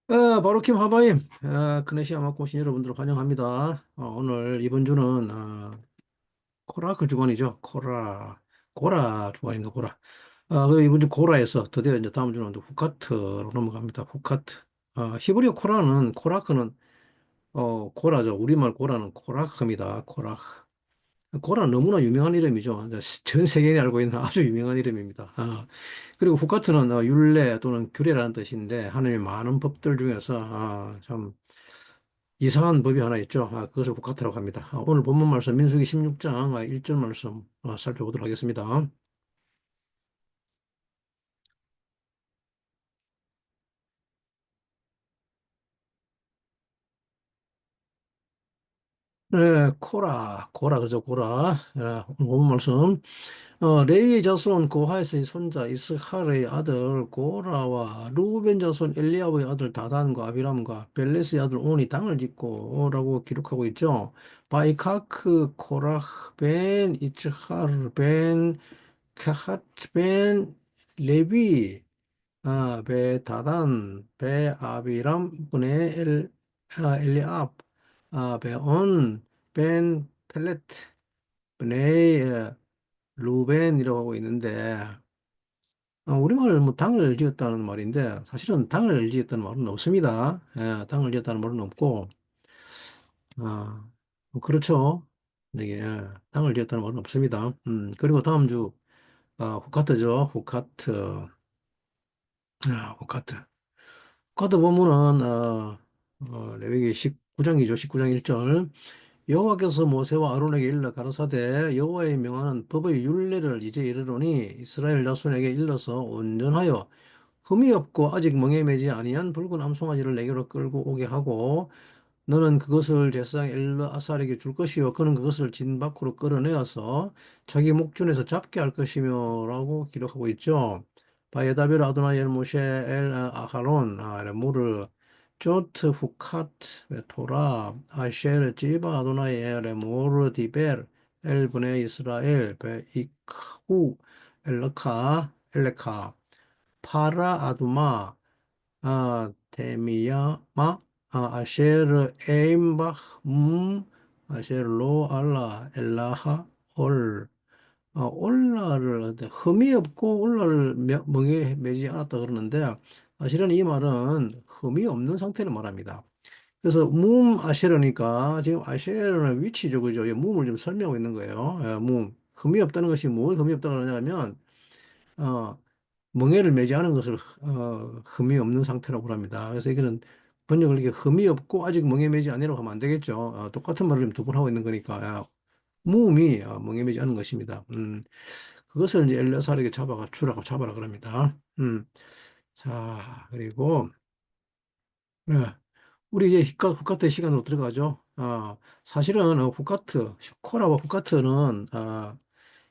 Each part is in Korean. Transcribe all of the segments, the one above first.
바로킴 하바임, 크네시아 마코신 여러분들 환영합니다. 오늘 이번 주는 코라크 주간이죠. 고라 주간입니다. 고라. 이번 주 고라에서 드디어 이제 다음 주는 이제 후카트로 넘어갑니다. 후카트. 히브리어 코라는 코라크는 고라죠. 우리말 고라는 코라크입니다. 코라크. 고라는 너무나 유명한 이름이죠. 이제 전 세계인이 알고 있는 아주 유명한 이름입니다. 그리고 후카트는 율례 또는 규례라는 뜻인데 하나님의 많은 법들 중에서 참 이상한 법이 하나 있죠. 그것을 후카트라고 합니다. 오늘 본문 말씀 민수기 16장 1절 말씀 살펴보도록 하겠습니다. 네, 고라, 그죠, 고라. 오늘 본문 말씀. 레위의 자손 고하에서의 손자 이스할의 아들 고라와 루벤 자손 엘리압의 아들 다단과 아비람과 벨레스의 아들 온이 땅을 짓고라고 기록하고 있죠. 바이카크 코라흐 벤 이츠하르 벤 카하트 벤 레위 베 다단 베 아비람 분의 엘리압 베온 벤 펠레트 분의 루벤이라고 하고 있는데 우리말 뭐 당을 지었다는 말인데 사실은 당을 지었다는 말은 없습니다. 당을 지었다는 말은 없고 뭐 그렇죠. 이게 당을 지었다는 말은 없습니다. 그리고 다음 주 후카트죠. 후카트. 후카트. 후카트 본문은 레위기 19장이죠. 19장 1절. 여호와께서 모세와 아론에게 일러 가라사대 여호와의 명하는 법의 율례를 이제 이르노니 이스라엘 자손에게 일러서 온전하여 흠이 없고 아직 멍에 매지 아니한 붉은 암송아지를 내게로 끌고 오게 하고 너는 그것을 제사장 엘르아살에게 줄 것이요 그는 그것을 진 밖으로 끌어내어서 자기 목전에서 잡게 할 것이며라고 기록하고 있죠. 바에다베르 아도나이 엘 모셰 엘 아하론 레모르 조트 후카트 토라 아셰르 지바 아도나이 엘 모르 디벨 엘 브네 이스라엘 베 이크후 엘레카 엘레카 파라 아두마 데미야마 아셰르 에임바흐 아셰르로 알라 엘라하 올 올라를 흠이 없고 올라를 멍에 매지 않았다 그러는데 사실은 이 말은 흠이 없는 상태를 말합니다. 그래서 아셰르니까 지금 아셰르는 위치죠, 그죠? 이 을 좀 설명하고 있는 거예요. 흠이 없다는 것이 뭐 흠이 없다 그러냐면 어, 멍에를 매지 않은 것을 흠이 없는 상태라고 합니다. 그래서 이거는 번역을 이렇게 흠이 없고 아직 멍에 매지 않으라고 하면 안 되겠죠. 똑같은 말을 두 번 하고 있는 거니까 무음이 멍에 매지 않은 것입니다. 그것을 이제 엘레사르에게 잡아가 주라고 잡아라 그럽니다. 자 그리고 네, 우리 이제 후카트 시간으로 들어가죠. 사실은 코라와 후카트는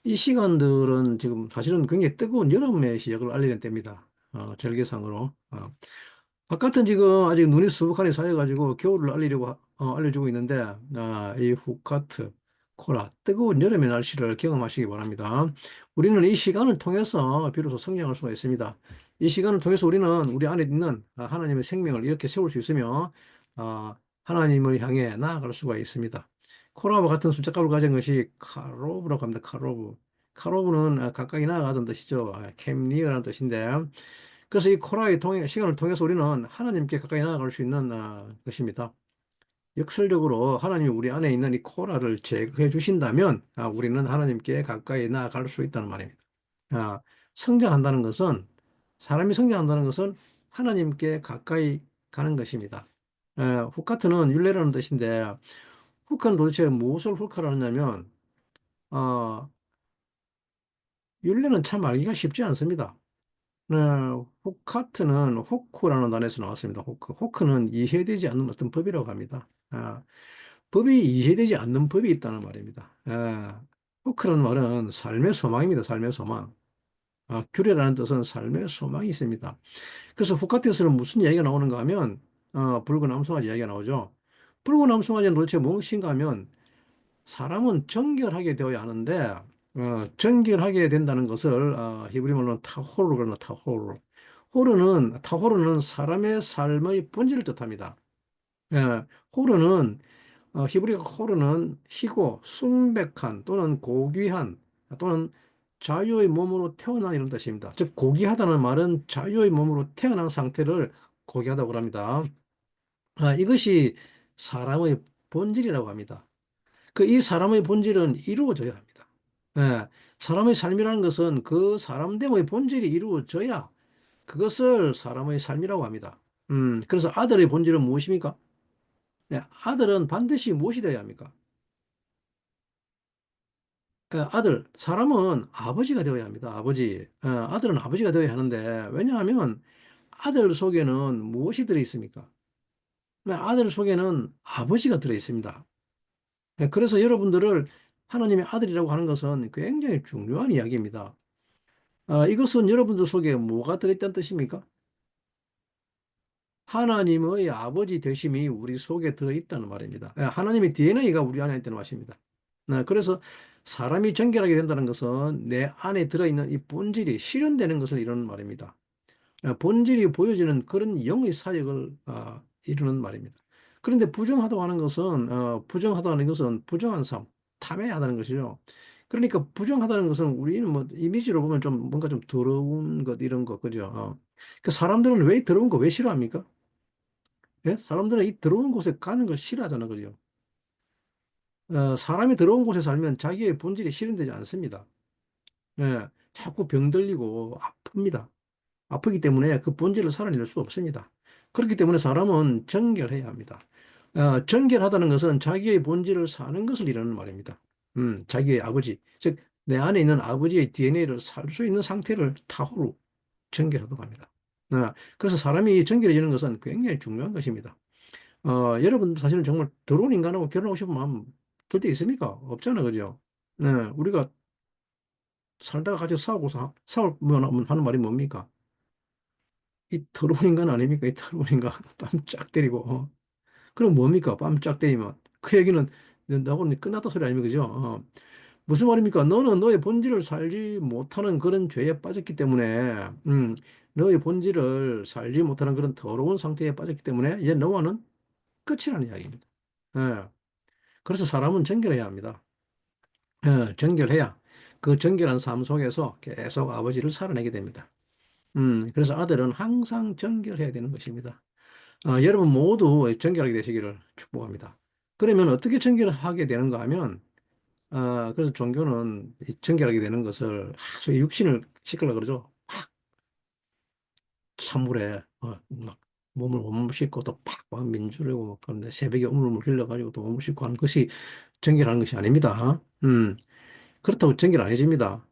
이 시간들은 지금 사실은 굉장히 뜨거운 여름의 시작을 알리는 때입니다. 절기상으로. 바깥은 지금 아직 눈이 수북하게 쌓여가지고 겨울을 알려주고 있는데, 이 후카트, 코라, 뜨거운 여름의 날씨를 경험하시기 바랍니다. 우리는 이 시간을 통해서 비로소 성장할 수가 있습니다. 이 시간을 통해서 우리는 우리 안에 있는 하나님의 생명을 이렇게 세울 수 있으며, 하나님을 향해 나아갈 수가 있습니다. 코라와 같은 숫자값을 가진 것이 카로브라고 합니다. 카로브. 카로브는 가까이 나아가던 뜻이죠. 캠니어라는 뜻인데, 그래서 이 시간을 통해서 우리는 하나님께 가까이 나아갈 수 있는 것입니다. 역설적으로 하나님이 우리 안에 있는 이 코라를 제거해 주신다면 우리는 하나님께 가까이 나아갈 수 있다는 말입니다. 아, 성장한다는 것은 사람이 성장한다는 것은 하나님께 가까이 가는 것입니다. 후카트는 율례라는 뜻인데 후카는 도대체 무엇을 후카라느냐면 어, 율례는 참 알기가 쉽지 않습니다. 네, 호카트는 호크라는 단어에서 나왔습니다. 호크는 이해되지 않는 어떤 법이라고 합니다. 법이 이해되지 않는 법이 있다는 말입니다. 호크라는 말은 삶의 소망입니다. 삶의 소망. 규례라는 뜻은 삶의 소망이 있습니다. 그래서 호카트에서는 무슨 이야기가 나오는가 하면 붉은 암송아지 이야기가 나오죠. 붉은 암송아지는 도대체 무엇인가 하면 사람은 정결하게 되어야 하는데 정결하게 된다는 것을 히브리 말로는 타호르 그러나 타호르 타호르는 사람의 삶의 본질을 뜻합니다. 예, 호르는 히브리어 호르는 희고 순백한 또는 고귀한 또는 자유의 몸으로 태어난 이런 뜻입니다. 즉 고귀하다는 말은 자유의 몸으로 태어난 상태를 고귀하다고 합니다. 이것이 사람의 본질이라고 합니다. 이 사람의 본질은 이루어져야 합니다. 예, 사람의 삶이라는 것은 그 사람됨의 본질이 이루어져야 그것을 사람의 삶이라고 합니다. 그래서 아들의 본질은 무엇입니까? 네, 아들은 반드시 무엇이 되어야 합니까? 사람은 아버지가 되어야 합니다. 아들은 아버지가 되어야 하는데, 왜냐하면 아들 속에는 무엇이 들어있습니까? 아들 속에는 아버지가 들어있습니다. 그래서 여러분들을 하나님의 아들이라고 하는 것은 굉장히 중요한 이야기입니다. 이것은 여러분들 속에 뭐가 들어있다는 뜻입니까? 하나님의 아버지 되심이 우리 속에 들어있다는 말입니다. 하나님의 DNA가 우리 안에 있다는 말입니다. 그래서 사람이 정결하게 된다는 것은 내 안에 들어있는 이 본질이 실현되는 것을 이루는 말입니다. 본질이 보여지는 그런 영의 사역을 이루는 말입니다. 그런데 부정하다고 하는 것은 부정한 삶, 탐해하다는 것이죠. 그러니까 부정하다는 것은 우리는 뭐 이미지로 보면 좀 뭔가 좀 더러운 것 이런 거 그죠? 그 사람들은 왜 더러운 거 왜 싫어합니까? 예? 사람들은 이 더러운 곳에 가는 걸 싫어하잖아, 그죠? 사람이 더러운 곳에 살면 자기의 본질이 실현되지 않습니다. 예, 자꾸 병들리고 아픕니다. 아프기 때문에 그 본질을 살아낼 수 없습니다. 그렇기 때문에 사람은 정결해야 합니다. 정결하다는 것은 자기의 본질을 사는 것을 이루는 말입니다. 자기의 아버지, 즉, 내 안에 있는 아버지의 DNA를 살 수 있는 상태를 타후로 정결하다고 합니다. 그래서 사람이 정결해지는 것은 굉장히 중요한 것입니다. 여러분 사실은 정말 더러운 인간하고 결혼하고 싶은 마음 들 때 있습니까? 없잖아, 그죠? 네, 우리가 살다가 같이 싸우면 하는 말이 뭡니까? 이 더러운 인간 아닙니까? 이 더러운 인간 뺨 쫙 때리고 그럼 뭡니까? 뺨 쫙 때리면 그 얘기는 나하고는 끝났다 소리 아닙니까? 그죠? 무슨 말입니까? 너는 너의 본질을 살지 못하는 그런 죄에 빠졌기 때문에 너의 본질을 살지 못하는 그런 더러운 상태에 빠졌기 때문에 이제 너와는 끝이라는 이야기입니다. 예. 그래서 사람은 정결해야 합니다. 정결해야 그 정결한 삶 속에서 계속 아버지를 살아내게 됩니다. 그래서 아들은 항상 정결해야 되는 것입니다. 여러분 모두 정결하게 되시기를 축복합니다. 그러면 어떻게 정결하게 되는가 하면, 그래서 종교는 이 정결하게 되는 것을 소위 육신을 씻으려고 그러죠. 막 찬물에 막 몸을 씻고 또 팍 민주르고 그런데 새벽에 우물물 흘려가지고 또 몸을 씻고 하는 것이 정결하는 것이 아닙니다. 그렇다고 정결 안 해집니다.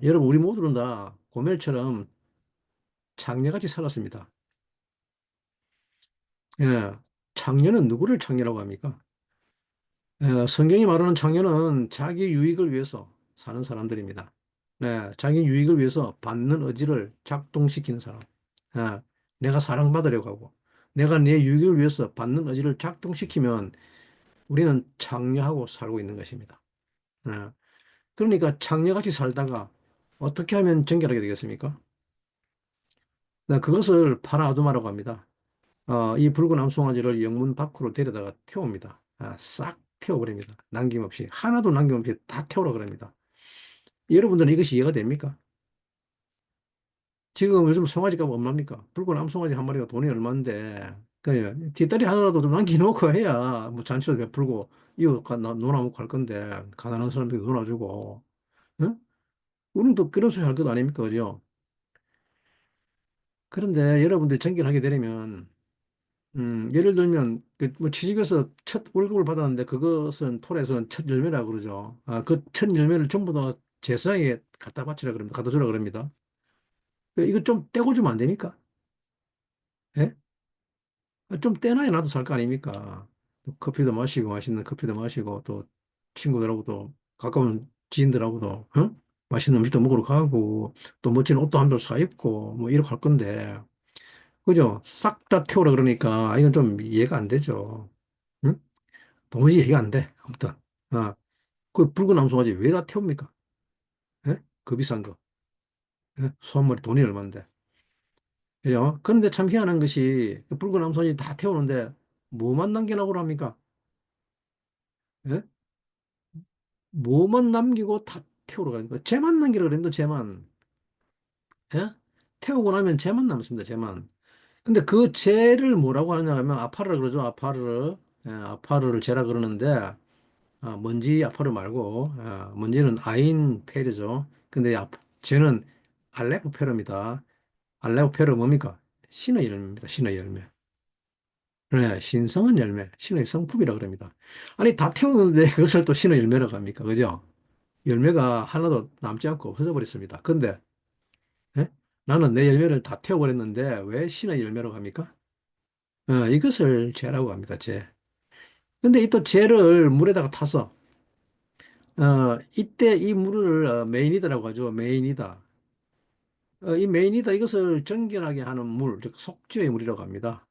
여러분 우리 모두는 다 고멜처럼 창녀같이 살았습니다. 예, 창녀는 누구를 창녀라고 합니까? 성경이 말하는 창녀는 자기 유익을 위해서 사는 사람들입니다. 네, 자기 유익을 위해서 받는 의지를 작동시키는 사람. 예, 내가 사랑받으려고 하고, 내가 내 유익을 위해서 받는 의지를 작동시키면 우리는 창녀하고 살고 있는 것입니다. 예, 그러니까 창녀같이 살다가 어떻게 하면 정결하게 되겠습니까? 네, 그것을 파라아두마라고 합니다. 이 붉은 암송아지를 영문 밖으로 데려다가 태웁니다. 싹 태워버립니다. 남김없이. 하나도 남김없이 다 태우라 그럽니다. 여러분들은 이것이 이해가 됩니까? 지금 요즘 송아지 값 얼마입니까? 붉은 암송아지 한 마리가 돈이 얼마인데, 그 뒷다리 하나라도 좀 남겨놓고 해야 뭐 잔치도 베풀고, 이거 놀아먹고 할 건데, 가난한 사람들이 놀아주고, 응? 우리는 또 그런 소리 할 것 아닙니까? 그죠? 그런데 여러분들이 정결하게 되려면, 예를 들면, 뭐 취직해서 첫 월급을 받았는데, 그것은 톨에서는 첫 열매라고 그러죠. 그 첫 열매를 전부 다 제사장에 갖다 바치라 그럽니다. 갖다 주라 그럽니다. 이거 좀 떼고 주면 안 됩니까? 예? 좀 떼놔야 나도 살 거 아닙니까? 또 커피도 마시고, 맛있는 커피도 마시고, 또 친구들하고 또 가까운 지인들하고도, 맛있는 음식도 먹으러 가고, 또 멋진 옷도 한 벌 사 입고, 뭐 이렇게 할 건데, 그죠? 싹 다 태우라 그러니까, 이건 좀 이해가 안 되죠. 응? 도무지 이해가 안 돼. 아무튼. 아, 그 붉은 암송아지 왜 다 태웁니까? 예? 그 비싼 거. 예? 소 한 마리 돈이 얼만데. 그죠? 그런데 참 희한한 것이 그 붉은 암소니 다 태우는데 뭐만 남겨놓으라고 합니까? 예? 뭐만 남기고 다 태우러 가니까 쟤만 남기라 그랬는데 쟤만. 예? 태우고 나면 쟤만 남습니다. 쟤만. 근데 그 쟤를 뭐라고 하느냐 하면 아파르 그러죠. 아파르. 예, 아파르를 쟤라 그러는데 먼지 아파르 말고 먼지는 아인 페르죠. 근데 쟤는 알레포 페르입니다. 알레포 페르 뭡니까? 신의 열매입니다. 신의 열매. 네, 신성한 열매, 신의 성품이라 그럽니다. 아니, 다 태우는데 그것을 또 신의 열매라고 합니까? 그죠? 열매가 하나도 남지 않고 없어져 버렸습니다. 근데, 예? 나는 내 열매를 다 태워버렸는데 왜 신의 열매라고 합니까? 이것을 죄라고 합니다, 죄. 근데 이 또 죄를 물에다가 타서, 이때 이 물을 메인이다라고 하죠. 메인이다. 이 메인이다 이것을 정결하게 하는 물, 즉 속죄의 물이라고 합니다.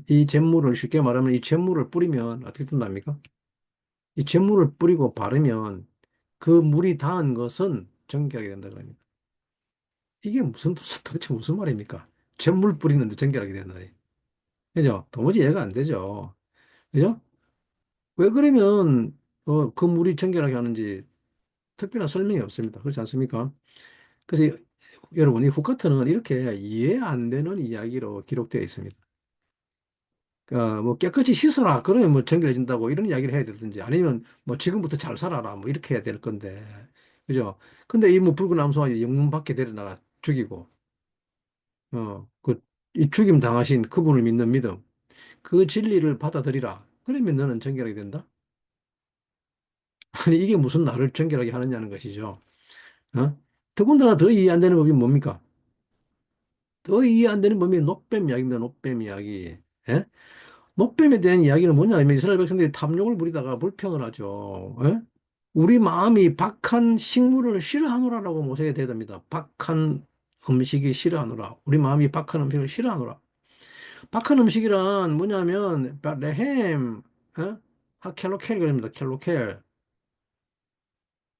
이 잿물을 쉽게 말하면 이 잿물을 뿌리면 어떻게 된답니까? 이 잿물을 뿌리고 바르면 그 물이 닿은 것은 정결하게 된다 그럽니다. 이게 도대체 무슨 말입니까? 잿물 뿌리는데 정결하게 된다니. 그죠? 도무지 이해가 안 되죠. 그죠? 왜 그러면 그 물이 정결하게 하는지 특별한 설명이 없습니다. 그렇지 않습니까? 그래서 여러분 이 후카트는 이렇게 이해 안 되는 이야기로 기록되어 있습니다. 뭐 깨끗이 씻어라. 그러면 뭐 정결해진다고 이런 이야기를 해야 되든지 아니면 뭐 지금부터 잘 살아라. 뭐 이렇게 해야 될 건데. 그죠? 근데 이 뭐 붉은 암소가 영문 밖에 데려다가 죽이고, 이 죽임 당하신 그분을 믿는 믿음, 그 진리를 받아들이라. 그러면 너는 정결하게 된다? 아니, 이게 무슨 나를 정결하게 하느냐는 것이죠. 어? 더군다나 더 이해 안 되는 법이 뭡니까? 더 이해 안 되는 법이 노뱀 이야기입니다. 노뱀 이야기. 예? 노뱀에 대한 이야기는 뭐냐면 이스라엘 백성들이 탐욕을 부리다가 불평을 하죠. 예? 우리 마음이 박한 식물을 싫어하노라라고 모세에게 대답니다. 박한 음식이 싫어하노라. 우리 마음이 박한 음식을 싫어하노라. 박한 음식이란 뭐냐면 레헴, 어? 켈로켈 그럽니다. 켈로켈.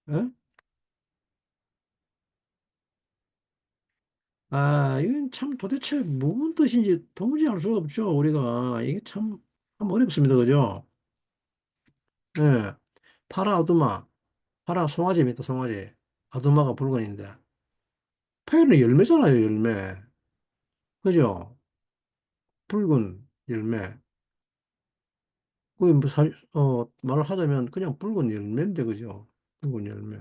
어? 이건 참 도대체 무슨 뜻인지 도무지 알 수가 없죠. 우리가 이게 참 어렵습니다. 그죠? 예. 파라 아두마, 파라 송아지입니다. 송아지. 아두마가 붉은인데. 페는 열매잖아요. 열매. 그죠? 붉은 열매. 뭐 말을 하자면 그냥 붉은 열매인데, 그죠? 붉은 열매.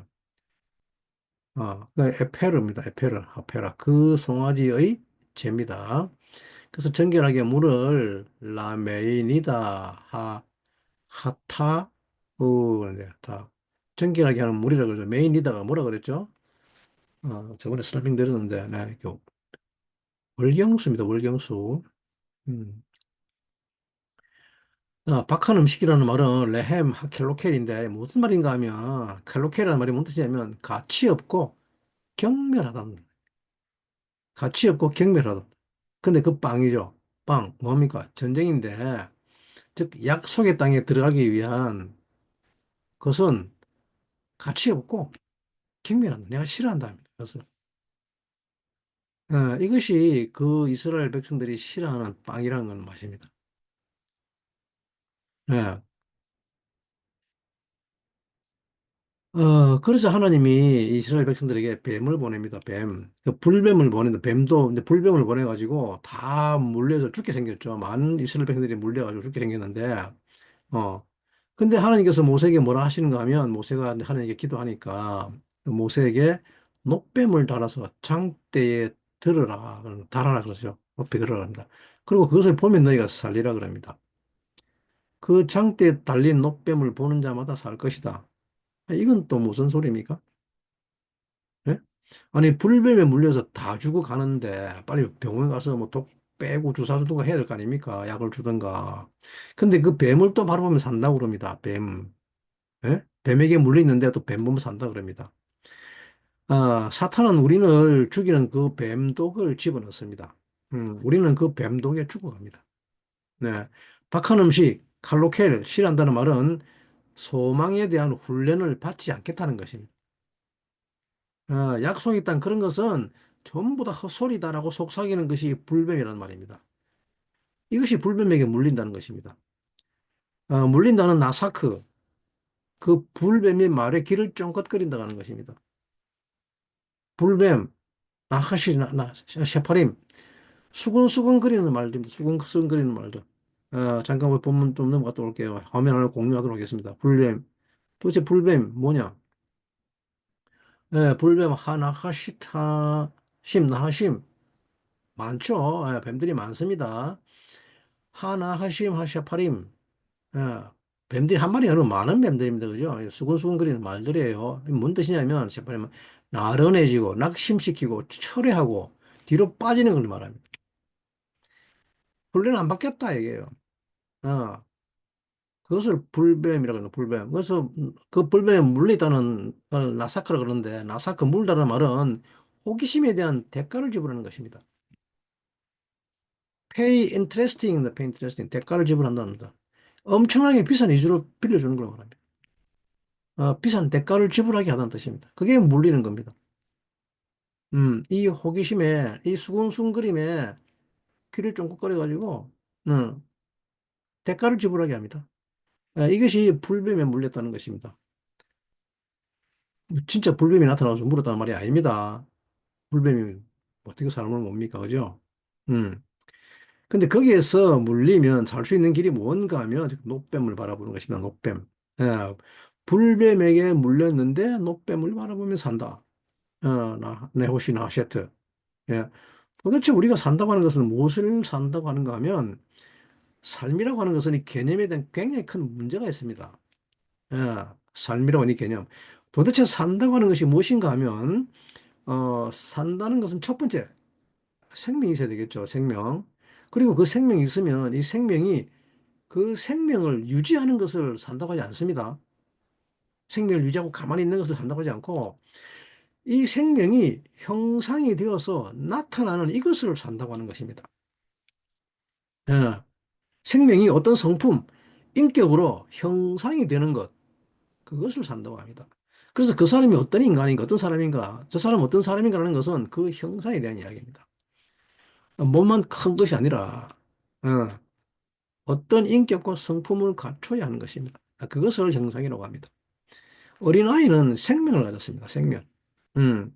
그 에페르입니다. 에페르, 아페라. 그 송아지의 죄입니다. 그래서 정결하게 물을 라메인이다, 하타, 네, 다. 정결하게 하는 물이라 그러죠. 메인이다가 뭐라 그랬죠? 저번에 설명 드렸는데, 네, 월경수입니다. 월경수. 음. 박한 음식이라는 말은 레헴, 켈로켈인데 무슨 말인가 하면 켈로켈이라는 말이 무슨 뜻이냐면 가치 없고 경멸하다는 가치 없고 경멸하다. 근데 그 빵이죠. 빵 뭡니까? 전쟁인데 즉 약속의 땅에 들어가기 위한 것은 가치 없고 경멸한다. 내가 싫어한다. 그것을. 이것이 그 이스라엘 백성들이 싫어하는 빵이라는 건 맛입니다. 예. 그래서 하나님이 이스라엘 백성들에게 뱀을 보냅니다. 뱀. 그 불뱀을 보낸다. 뱀도, 근데 불뱀을 보내가지고 다 물려서 죽게 생겼죠. 많은 이스라엘 백성들이 물려가지고 죽게 생겼는데, 어. 근데 하나님께서 모세에게 뭐라 하시는가 하면, 모세가 하나님께 기도하니까, 모세에게 녹뱀을 달아서 장대에 들어라. 달아라. 그러죠. 높이 들어라 합니다. 그리고 그것을 보면 너희가 살리라 그럽니다. 그 장대에 달린 녹뱀을 보는 자마다 살 것이다. 이건 또 무슨 소리입니까? 예? 아니, 불뱀에 물려서 다 죽어 가는데, 빨리 병원 가서 뭐 독 빼고 주사 주든가 해야 될 거 아닙니까? 약을 주든가. 근데 그 뱀을 또 바라보면 산다고 그럽니다. 뱀. 예? 뱀에게 물리는데 또 뱀 보면 산다 그럽니다. 사탄은 우리를 죽이는 그 뱀독을 집어넣습니다. 우리는 그 뱀독에 죽어갑니다. 네. 박한 음식, 칼로켈, 싫어한다는 말은 소망에 대한 훈련을 받지 않겠다는 것입니다. 약속이 있다는 그런 것은 전부 다 헛소리다라고 속삭이는 것이 불뱀이라는 말입니다. 이것이 불뱀에게 물린다는 것입니다. 물린다는 나사크, 그 불뱀이 말에 귀를 쫑긋거린다고 하는 것입니다. 불뱀, 나하시, 셰파림, 수근수근거리는 말들입니다. 수근수근거리는 말들. 잠깐 우리 본문 좀 넘어갔다 올게요. 화면 하나 공유하도록 하겠습니다. 불뱀. 도대체 불뱀 뭐냐? 불뱀 하나하시타, 나하심. 많죠. 뱀들이 많습니다. 하나하심, 하샤파림. 예, 뱀들이 한 마리 아니라 많은 뱀들입니다. 그죠? 수근수근거리는 말들이에요. 뭔 뜻이냐면, 셰파림은 나른해지고, 낙심시키고, 철회하고, 뒤로 빠지는 걸 말합니다. 본래는 안 바뀌었다, 이게요. 어, 그것을 불뱀이라고 하는 불뱀. 그래서 그 불뱀에 물리다는 걸 나사크라 그러는데 나사크 물다는 말은 호기심에 대한 대가를 지불하는 것입니다. pay interesting. 대가를 지불한답니다. 엄청나게 비싼 이주로 빌려주는 걸 말합니다. 비싼 대가를 지불하게 하다는 뜻입니다. 그게 물리는 겁니다. 이 호기심에, 이 수근수근거림에 귀를 쫑긋거려가지고, 대가를 지불하게 합니다. 이것이 불뱀에 물렸다는 것입니다. 진짜 불뱀이 나타나서 물었다는 말이 아닙니다. 불뱀이 어떻게 사람을 뭡니까? 그죠? 음. 근데 거기에서 물리면 살 수 있는 길이 뭔가 하면 노뱀을 바라보는 것입니다. 노뱀. 예. 불뱀에게 물렸는데 노뱀을 바라보며 산다. 네호시나 셰트. 예. 도대체 우리가 산다고 하는 것은 무엇을 산다고 하는가 하면 삶이라고 하는 것은 이 개념에 대한 굉장히 큰 문제가 있습니다. 삶이라고 하는 이 개념. 도대체 산다고 하는 것이 무엇인가 하면 산다는 것은 첫 번째, 생명이 있어야 되겠죠. 생명. 그리고 그 생명이 있으면 이 생명이 그 생명을 유지하는 것을 산다고 하지 않습니다. 생명을 유지하고 가만히 있는 것을 산다고 하지 않고 이 생명이 형상이 되어서 나타나는 이것을 산다고 하는 것입니다. 예. 생명이 어떤 성품, 인격으로 형상이 되는 것, 그것을 산다고 합니다. 그래서 그 사람이 어떤 인간인가, 어떤 사람인가, 저 사람은 어떤 사람인가 하는 것은 그 형상에 대한 이야기입니다. 몸만 큰 것이 아니라, 어, 어떤 인격과 성품을 갖춰야 하는 것입니다. 그것을 형상이라고 합니다. 어린아이는 생명을 가졌습니다. 생명. 음.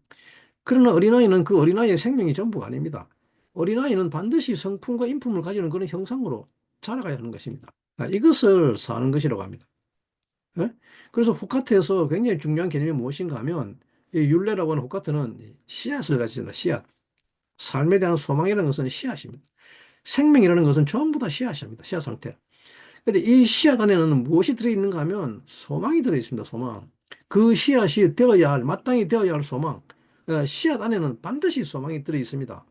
그러나 어린아이는 그 어린아이의 생명이 전부가 아닙니다. 어린아이는 반드시 성품과 인품을 가지는 그런 형상으로 자라가야 하는 것입니다. 이것을 사는 것이라고 합니다. 예? 그래서 후카트에서 굉장히 중요한 개념이 무엇인가 하면 이 율레라고 하는 후카트는 씨앗을 가지신다. 씨앗. 삶에 대한 소망이라는 것은 씨앗입니다. 생명이라는 것은 전부 다 씨앗입니다. 씨앗 상태. 근데 이 씨앗 안에는 무엇이 들어있는가 하면 소망이 들어있습니다. 소망. 그 씨앗이 되어야 할, 마땅히 되어야 할 소망. 씨앗 안에는 반드시 소망이 들어있습니다.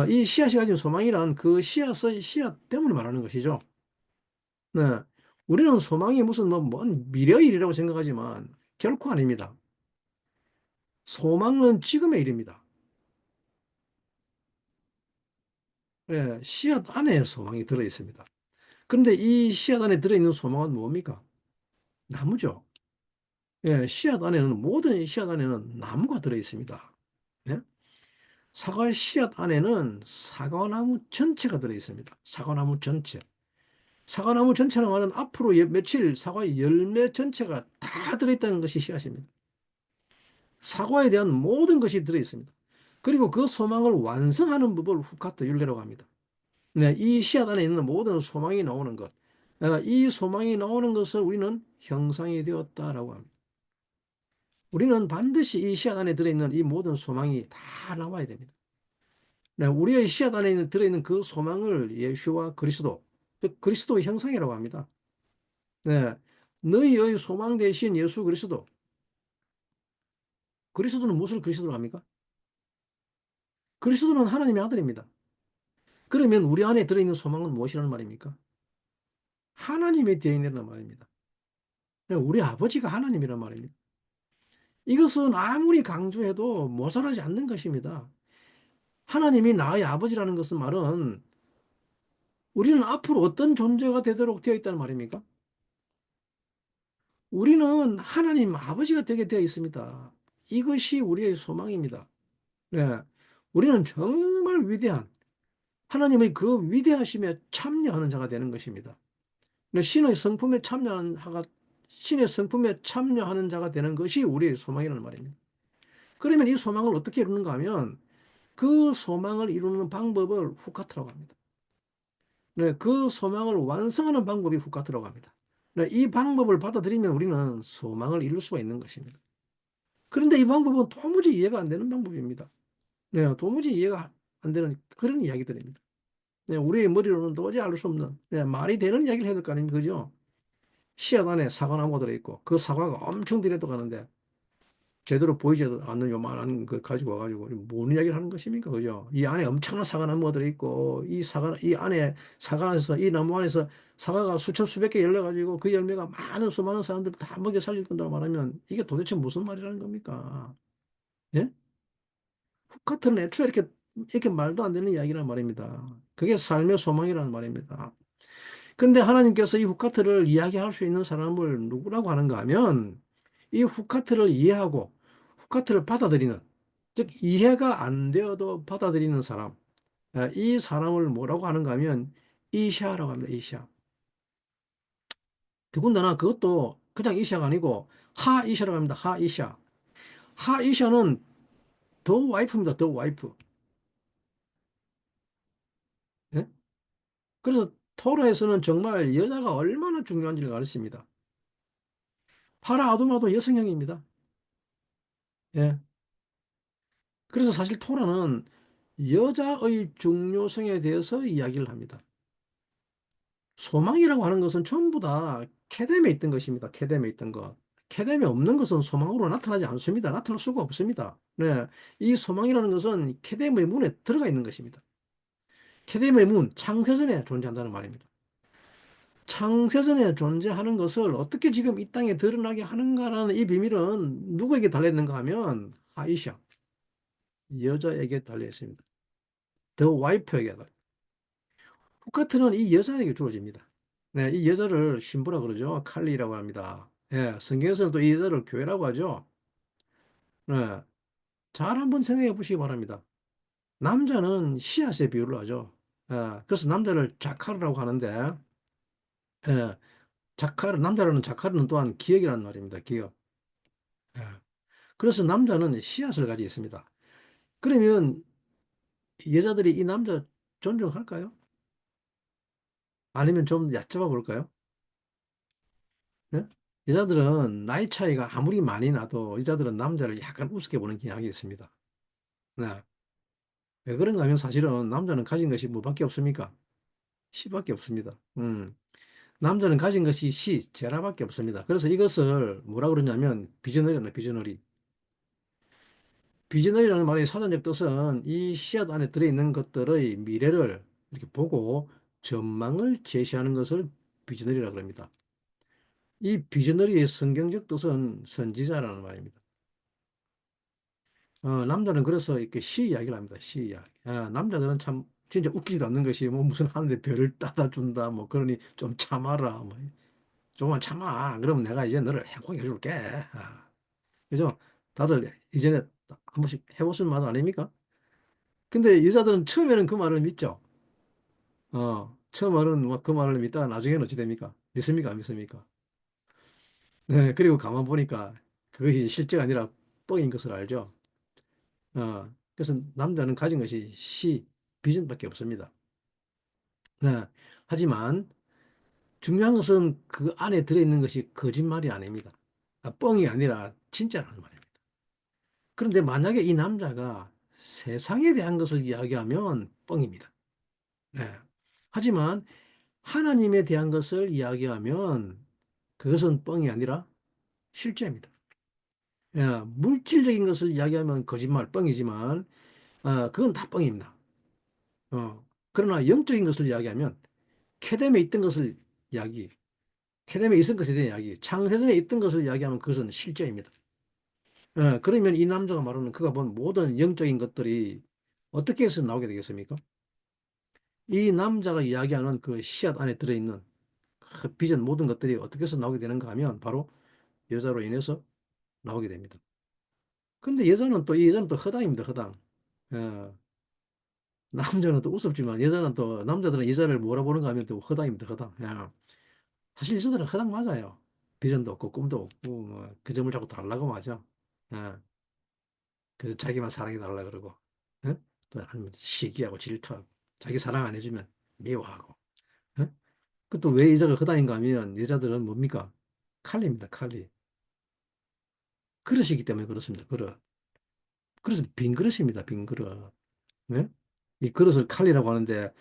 이 씨앗이 가진 소망이란 그 씨앗의 씨앗됨을 말하는 것이죠. 네. 우리는 소망이 무슨 먼 미래의 일이라고 생각하지만 결코 아닙니다. 소망은 지금의 일입니다. 씨앗 안에 소망이 들어있습니다. 그런데 이 씨앗 안에 들어있는 소망은 뭡니까? 나무죠. 씨앗 안에는 모든 씨앗 안에는 나무가 들어 있습니다. 네? 사과 씨앗 안에는 사과나무 전체가 들어 있습니다. 사과나무 전체. 사과나무 전체는 말은 앞으로 며칠 사과 열매 전체가 다 들어 있다는 것이 씨앗입니다. 사과에 대한 모든 것이 들어 있습니다. 그리고 그 소망을 완성하는 법을 후카트 윤례라고 합니다. 네, 이 씨앗 안에 있는 모든 소망이 나오는 것. 이 소망이 나오는 것을 우리는 형상이 되었다라고 합니다. 우리는 반드시 이 씨앗 안에 들어있는 이 모든 소망이 다 나와야 됩니다. 네, 우리의 씨앗 안에 들어있는 그 소망을 예수와 그리스도, 그 그리스도의 형상이라고 합니다. 네, 너희의 소망 대신 예수 그리스도. 그리스도는 무엇을 그리스도로 합니까? 그리스도는 하나님의 아들입니다. 그러면 우리 안에 들어있는 소망은 무엇이라는 말입니까? 하나님의 되어있는 말입니다. 네, 우리 아버지가 하나님이란 말입니다. 이것은 아무리 강조해도 모자라지 않는 것입니다. 하나님이 나의 아버지라는 것은 말은 우리는 앞으로 어떤 존재가 되도록 되어 있다는 말입니까? 우리는 하나님 아버지가 되게 되어 있습니다. 이것이 우리의 소망입니다. 네. 우리는 정말 위대한 하나님의 그 위대하심에 참여하는 자가 되는 것입니다. 근데 신의 성품에 참여하는 자가 되는 것이 우리의 소망이라는 말입니다. 그러면 이 소망을 어떻게 이루는가 하면 그 소망을 이루는 방법을 후카트라고 합니다. 네, 그 소망을 완성하는 방법이 후카트라고 합니다. 네, 이 방법을 받아들이면 우리는 소망을 이룰 수가 있는 것입니다. 그런데 이 방법은 도무지 이해가 안 되는 방법입니다. 네, 도무지 이해가 안 되는 그런 이야기들입니다. 네, 우리의 머리로는 도저히 알 수 없는 네, 말이 되는 이야기를 해야 될 거 아닙니까? 그죠? 씨앗 안에 사과나무가 들어있고 그 사과가 엄청 들에도 가는데 제대로 보이지 않는 요만한 거 가지고 와가지고 뭔 이야기를 하는 것입니까? 그죠? 이 안에 엄청난 사과나무가 들어있고 이 안에 사과 안에서 이 나무 안에서 사과가 수천 수백 개 열려가지고 그 열매가 많은 수많은 사람들을 다 먹여 살릴 건다고 말하면 이게 도대체 무슨 말이라는 겁니까? 예? 같은 애초에 이렇게 말도 안 되는 이야기란 말입니다. 그게 삶의 소망이라는 말입니다. 근데 하나님께서 이 후카트를 이야기할 수 있는 사람을 누구라고 하는가 하면 이 후카트를 이해하고 후카트를 받아들이는 즉 이해가 안 되어도 받아들이는 사람 이 사람을 뭐라고 하는가 하면 이샤라고 합니다. 이샤. 더군다나 그것도 그냥 이샤가 아니고 하이샤라고 합니다. 하이샤. 하이샤는 더 와이프입니다. 더 와이프. 예? 그래서 토라에서는 정말 여자가 얼마나 중요한지를 가르칩니다. 파라 아두마도 여성형입니다. 예. 그래서 사실 토라는 여자의 중요성에 대해서 이야기를 합니다. 소망이라고 하는 것은 전부 다 캐뎀에 있던 것입니다. 캐뎀에 있던 것. 캐뎀에 없는 것은 소망으로 나타나지 않습니다. 나타날 수가 없습니다. 네. 이 소망이라는 것은 캐뎀의 문에 들어가 있는 것입니다. 캐뎀의 문, 창세전에 존재한다는 말입니다. 창세전에 존재하는 것을 어떻게 지금 이 땅에 드러나게 하는가라는 이 비밀은 누구에게 달려있는가 하면 아이샤, 여자에게 달려 있습니다. 더 와이프에게 달려. 후카트는 이 여자에게 주어집니다. 네, 이 여자를 신부라 그러죠. 칼리라고 합니다. 예, 성경에서는 또 이 여자를 교회라고 하죠. 네, 잘 한번 생각해 보시기 바랍니다. 남자는 씨앗에 비유를 하죠. 그래서 남자를 자카르라고 하는데, 예, 남자라는 자카르는 또한 기억이라는 말입니다. 기억. 예, 그래서 남자는 씨앗을 가지고 있습니다. 그러면 여자들이 이 남자 존중할까요? 아니면 좀 얕잡아 볼까요? 예? 여자들은 나이 차이가 아무리 많이 나도 여자들은 남자를 약간 우습게 보는 경향이 있습니다. 네. 왜 그런가 하면 사실은 남자는 가진 것이 뭐밖에 없습니까? 시밖에 없습니다. 남자는 가진 것이 제라밖에 없습니다. 그래서 이것을 뭐라 그러냐면 비저너리라는 비저너리. 비즈널이라는 말의 사전적 뜻은 이 씨앗 안에 들어있는 것들의 미래를 이렇게 보고 전망을 제시하는 것을 비즈널이라고 합니다. 이 비즈널리의 성경적 뜻은 선지자라는 말입니다. 남자는 그래서 이렇게 시 이야기를 합니다. 시 이야기. 남자들은 참 진짜 웃기지도 않는 것이 뭐 무슨 하늘에 별을 따다 준다 뭐 그러니 좀 참아라 뭐 조금만 참아 그러면 내가 이제 너를 행복하게 해줄게. 그죠? 다들 이전에 한 번씩 해보신 말 아닙니까? 근데 여자들은 처음에는 그 말을 믿죠. 처음에는 그 말을 믿다가 나중에는 어찌 됩니까? 믿습니까? 안 믿습니까? 네, 그리고 가만 보니까 그것이 실제가 아니라 뻥인 것을 알죠. 그래서 남자는 가진 것이 비전밖에 없습니다. 네, 하지만 중요한 것은 그 안에 들어있는 것이 거짓말이 아닙니다. 뻥이 아니라 진짜라는 말입니다. 그런데 만약에 이 남자가 세상에 대한 것을 이야기하면 뻥입니다. 네. 하지만 하나님에 대한 것을 이야기하면 그것은 뻥이 아니라 실제입니다. 물질적인 것을 이야기하면 거짓말, 뻥이지만 그건 다 뻥입니다. 그러나 영적인 것을 이야기하면 케뎀에 있던 것을 이야기, 케뎀에 있은 것에 대한 이야기, 창세전에 있던 것을 이야기하면 그것은 실제입니다. 그러면 이 남자가 말하는 그가 본 모든 영적인 것들이 어떻게 해서 나오게 되겠습니까? 이 남자가 이야기하는 그 씨앗 안에 들어있는 그 비전 모든 것들이 어떻게 해서 나오게 되는가 하면 바로 여자로 인해서 나오게 됩니다. 근데 이 여자는 또 허당입니다, 허당. 예. 남자는 또 우습지만 여자는 또 남자들은 여자를 몰아보는가 하면 또 허당입니다, 허당. 야, 사실 여자들은 허당 맞아요. 비전도 없고 꿈도 없고 뭐그 점을 자꾸 달라고 하죠. 예. 그래서 자기만 사랑해 달라 그러고, 예? 또 아니면 시기하고 질투하고, 자기 사랑 안 해주면 미워하고. 예? 그또 왜 여자가 허당인가 하면 여자들은 뭡니까? 칼리입니다, 칼리. 그릇이기 때문에 그렇습니다. 그릇. 그래서 빈 그릇입니다, 빈 그릇. 네? 이 그릇을 칼리라고 하는데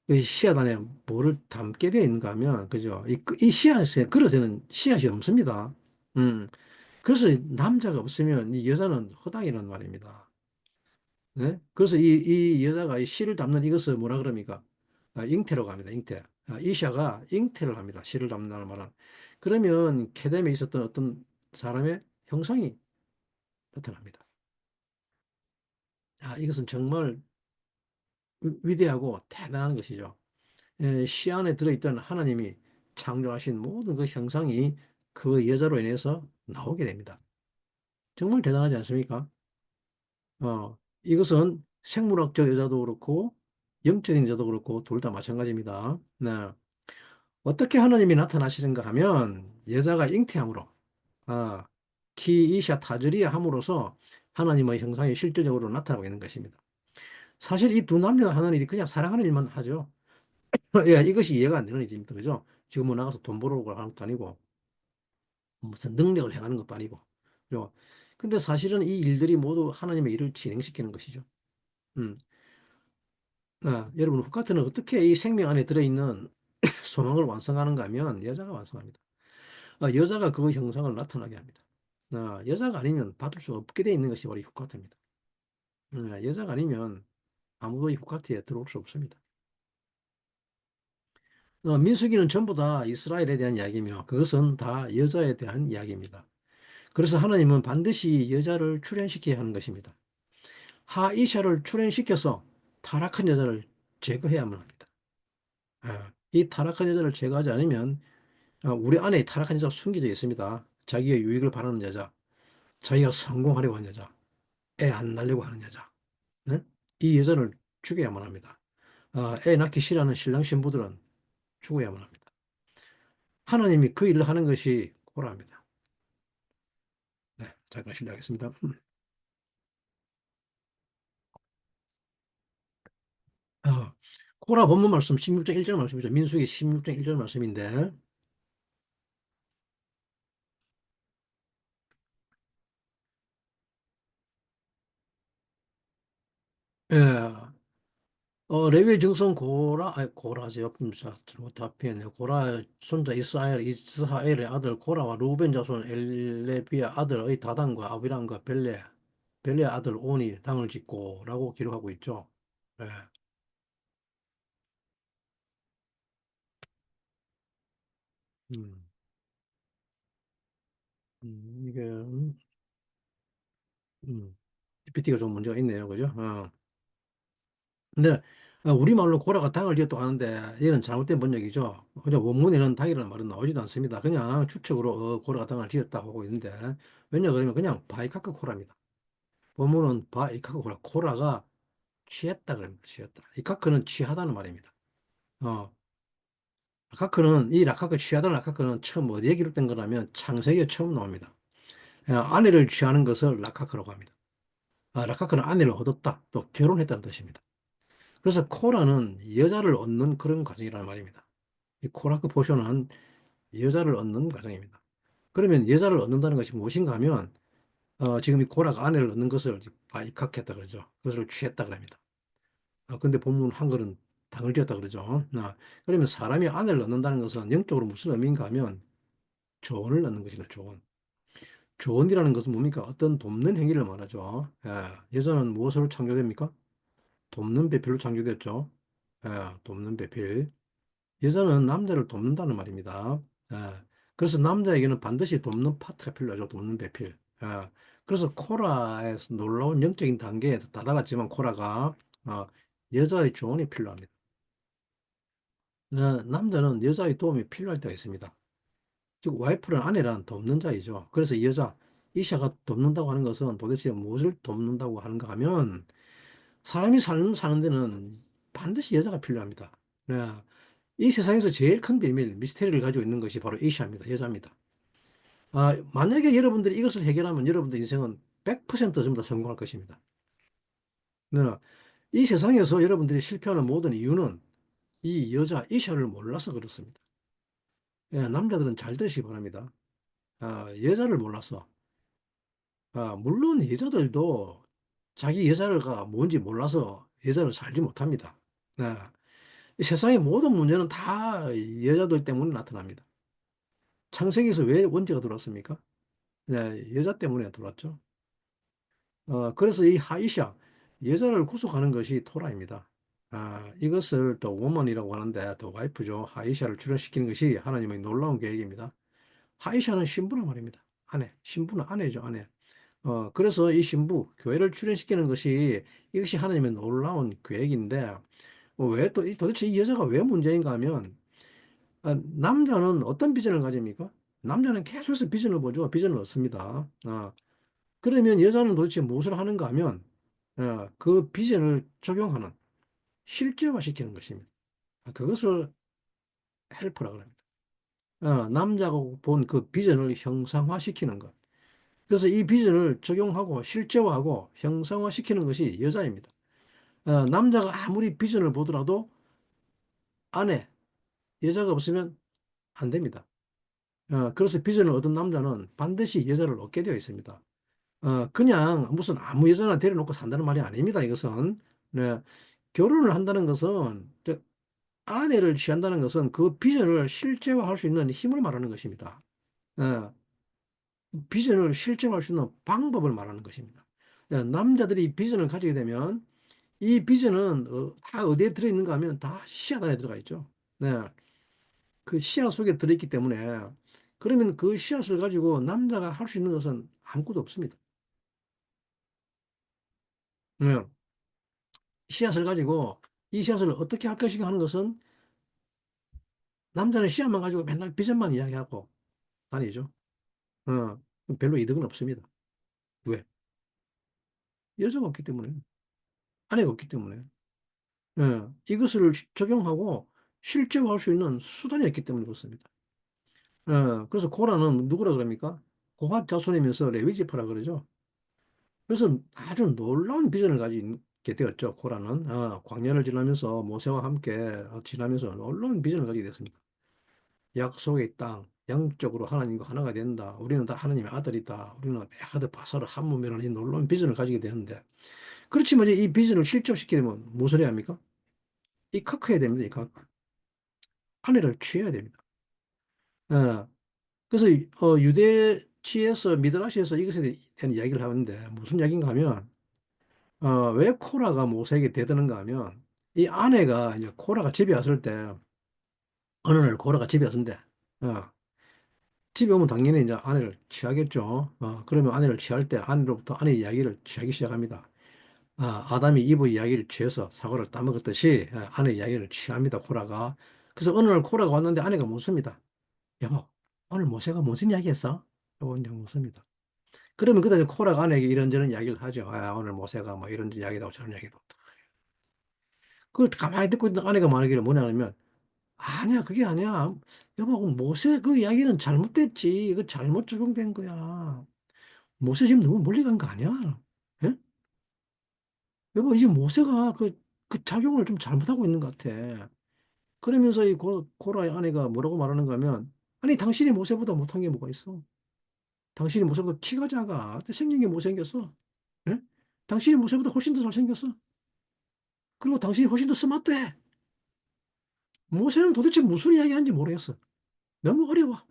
이 씨앗 안에 뭐를 담게 되어 있는가 하면, 그죠? 이 씨앗에, 그릇에는 씨앗이 없습니다. 음. 그래서 남자가 없으면 이 여자는 허당이라는 말입니다. 네? 그래서 이 여자가 이 씨를 담는 이것을 뭐라 그럽니까? 잉태라고 합니다. 잉태. 이샤가 잉태를 합니다. 씨를 담는다는 말은. 그러면 케뎀에 있었던 어떤 사람의 형상이 나타납니다. 이것은 정말 위대하고 대단한 것이죠. 씨 안에 들어있던 하나님이 창조하신 모든 그 형상이 그 여자로 인해서 나오게 됩니다. 정말 대단하지 않습니까? 이것은 생물학적 여자도 그렇고 영적인 여자도 그렇고 둘 다 마찬가지입니다. 네. 어떻게 하나님이 나타나시는가 하면 여자가 잉태함으로, 아, 키이샤 타즈리아 함으로써 하나님의 형상이 실질적으로 나타나고 있는 것입니다. 사실 이 두 남녀가 하는 일이 그냥 사랑하는 일만 하죠. 예, 이것이 이해가 안 되는 일입니다. 그죠? 지금 뭐 나가서 돈 벌어오고 하는 것도 아니고, 무슨 능력을 행하는 것도 아니고. 그죠? 근데 사실은 이 일들이 모두 하나님의 일을 진행시키는 것이죠. 음. 여러분, 후카트는 어떻게 이 생명 안에 들어있는 소망을 완성하는가 하면 여자가 완성합니다. 여자가 그 형상을 나타나게 합니다. 여자가 아니면 받을 수 없게 돼 있는 것이 바로 이 후카트입니다. 여자가 아니면 아무도 이 후카트에 들어올 수 없습니다. 민수기는 전부 다 이스라엘에 대한 이야기며 그것은 다 여자에 대한 이야기입니다. 그래서 하나님은 반드시 여자를 출현시켜야 하는 것입니다. 하이샤를 출현시켜서 타락한 여자를 제거해야만 합니다. 이 타락한 여자를 제거하지 않으면 우리 안에 타락한 여자가 숨겨져 있습니다. 자기의 유익을 바라는 여자, 자기가 성공하려고 하는 여자, 애 안 낳으려고 하는 여자. 네? 이 여자를 죽여야만 합니다. 애 낳기 싫어하는 신랑 신부들은 죽어야만 합니다. 하나님이 그 일을 하는 것이 고라입니다. 네, 잠깐 실례하겠습니다. 어, 고라 본문 말씀 16장 1절 말씀이죠. 민수기 16장 1절 말씀인데, 예, 레위의 증손 고라, 고라죠. 잘못 답변했네요. 고라 손자 이스하엘의 아들 고라와 루벤 자손 엘레비아 아들의 다단과 아비람과 벨레 아들 온이 당을 짓고라고 기록하고 있죠. 예. 음, 이게, PPT가 좀 문제가 있네요. 그죠? 근데 우리말로 고라가 당을 지었다고 하는데 얘는 잘못된 번역이죠. 그냥 원문에는 당이라는 말은 나오지도 않습니다. 그냥 추측으로 고라가 당을 지었다고 하고 있는데 왜냐 그러면 그냥 바이카크 코라입니다. 원문은 바이카크 코라. 코라가 취했다 그럽니다. 취했다. 이 카크는 취하다는 말입니다. 어, 라카크는 이 라카크 취하다는 라카크는 처음 어디에 기록된 거라면 창세기에 처음 나옵니다. 아내를 취하는 것을 라카크라고 합니다. 라카크는 아내를 얻었다. 또 결혼했다는 뜻입니다. 그래서 코라는 여자를 얻는 그런 과정이라는 말입니다. 이 코라크 포션은 여자를 얻는 과정입니다. 그러면 여자를 얻는다는 것이 무엇인가 하면 지금 이 코라가 아내를 얻는 것을 바이칵했다 그러죠. 그것을 취했다 그럽니다. 근데 본문 한글은 당을 지었다 그러죠. 그러면 사람이 아내를 얻는다는 것은 영적으로 무슨 의미인가 하면 조언을 얻는 것입니다. 조언. 조언이라는 것은 뭡니까? 어떤 돕는 행위를 말하죠. 여자는 무엇으로 창조됩니까? 돕는 배필로 창조됐죠. 돕는 배필. 여자는 남자를 돕는다는 말입니다. 예, 그래서 남자에게는 반드시 돕는 파트가 필요하죠. 돕는 배필. 그래서 코라에서 놀라운 영적인 단계에 다다랐지만 코라가 여자의 조언이 필요합니다. 남자는 여자의 도움이 필요할 때가 있습니다. 즉 와이프는 아내란 돕는 자이죠. 그래서 이 여자 이샤가 돕는다고 하는 것은 도대체 무엇을 돕는다고 하는가 하면 사람이 사는 데는 반드시 여자가 필요합니다. 네. 이 세상에서 제일 큰 비밀, 미스테리를 가지고 있는 것이 바로 이시아입니다. 여자입니다. 만약에 여러분들이 이것을 해결하면 여러분들 인생은 100% 전부 다 성공할 것입니다. 네. 이 세상에서 여러분들이 실패하는 모든 이유는 이 여자 이샤를 몰라서 그렇습니다. 예, 남자들은 잘 들으시기 바랍니다. 여자를 몰라서. 물론 여자들도 자기 여자가 뭔지 몰라서 여자를 살지 못합니다. 예, 이 세상의 모든 문제는 다 여자들 때문에 나타납니다. 창세기에서 왜 원죄가 들어왔습니까? 예, 여자 때문에 들어왔죠. 그래서 이 하이샤, 여자를 구속하는 것이 토라입니다. 이것을 또 woman이라고 하는데 또 와이프죠. 하이샤를 출연시키는 것이 하나님의 놀라운 계획입니다. 하이샤는 신부란 말입니다. 아내, 신부는 아내죠, 아내. 그래서 이 신부, 교회를 출연시키는 것이 이것이 하나님의 놀라운 계획인데 왜 또, 도대체 이 여자가 왜 문제인가 하면 남자는 어떤 비전을 가집니까? 남자는 계속해서 비전을 보죠. 비전을 얻습니다. 그러면 여자는 도대체 무엇을 하는가 하면 그 비전을 적용하는 실제화시키는 것입니다. 그것을 헬퍼라고 합니다. 남자가 본 그 비전을 형상화시키는 것. 그래서 이 비전을 적용하고 실제화하고 형상화시키는 것이 여자입니다. 남자가 아무리 비전을 보더라도 안에 여자가 없으면 안 됩니다. 그래서 비전을 얻은 남자는 반드시 여자를 얻게 되어 있습니다. 그냥 무슨 아무 여자나 데려놓고 산다는 말이 아닙니다. 이것은. 네. 결혼을 한다는 것은, 아내를 취한다는 것은 그 비전을 실제화할 수 있는 힘을 말하는 것입니다. 어, 비전을 실제화할 수 있는 방법을 말하는 것입니다. 남자들이 비전을 가지게 되면 이 비전은 다 어디에 들어있는가 하면 다 씨앗 안에 들어가 있죠. 네. 그 씨앗 속에 들어있기 때문에 그러면 그 씨앗을 가지고 남자가 할 수 있는 것은 아무것도 없습니다. 네. 씨앗을 가지고 이 씨앗을 어떻게 할 것인가 하는 것은 남자는 씨앗만 가지고 맨날 비전만 이야기하고 다니죠. 어, 별로 이득은 없습니다. 왜? 여자가 없기 때문에. 아내가 없기 때문에. 이것을 적용하고 실제화할 수 있는 수단이 없기 때문에 그렇습니다. 그래서 고라는 누구라 그럽니까? 고핫 자손이면서 레위지파라 그러죠. 그래서 아주 놀라운 비전을 가지게 되었죠. 고라는 광야를 지나면서 모세와 함께 지나면서 놀라운 비전을 가지게 됐습니다. 약속의 땅, 영적으로 하나님과 하나가 된다. 우리는 다 하나님의 아들이다. 우리는 에하드 바사르 한 몸이라는 이 놀라운 비전을 가지게 되는데 그렇지만 이제 이 비전을 실적시키려면 무엇을 해야 합니까? 이 카크해야 됩니다. 이 카크. 아내를 취해야 됩니다. 어, 그래서 유대치에서 미드라시에서 이것에 대한 이야기를 하는데 무슨 이야기인가 하면 왜 코라가 모세에게 대드는가 하면 이 아내가 이제 코라가 집에 왔을 때 어느 날 코라가 집에 왔는데 어, 집에 오면 당연히 이제 아내를 취하겠죠. 그러면 아내를 취할 때 아내로부터 아내 이야기를 취하기 시작합니다. 아담이 이브 이야기를 취해서 사과를 따먹었듯이 아내 이야기를 취합니다. 코라가. 그래서 어느 날 코라가 왔는데 아내가 묻습니다. 여보, 오늘 모세가 무슨 이야기 했어? 라고 이제 묻습니다. 그러면 그때 이제 코라가 아내에게 이런저런 이야기를 하죠. 오늘 모세가 뭐 이런 이야기도 하고 저런 이야기도 하고. 그걸 가만히 듣고 있던 아내가 말하기를 뭐냐면 아니야, 그게 아니야. 여보, 그 모세 그 이야기는 잘못됐지. 이거 잘못 적용된 거야. 모세 지금 너무 멀리 간 거 아니야? 예? 여보, 이제 모세가 그 작용을 좀 잘못하고 있는 것 같아. 그러면서 이 고라의 아내가 뭐라고 말하는가 하면, 아니, 당신이 모세보다 못한 게 뭐가 있어? 당신이 모세보다 키가 작아. 생긴 게 못생겼어. 예? 당신이 모세보다 훨씬 더 잘생겼어. 그리고 당신이 훨씬 더 스마트해. 모세는 도대체 무슨 이야기 하는지 모르겠어. 너무 어려워.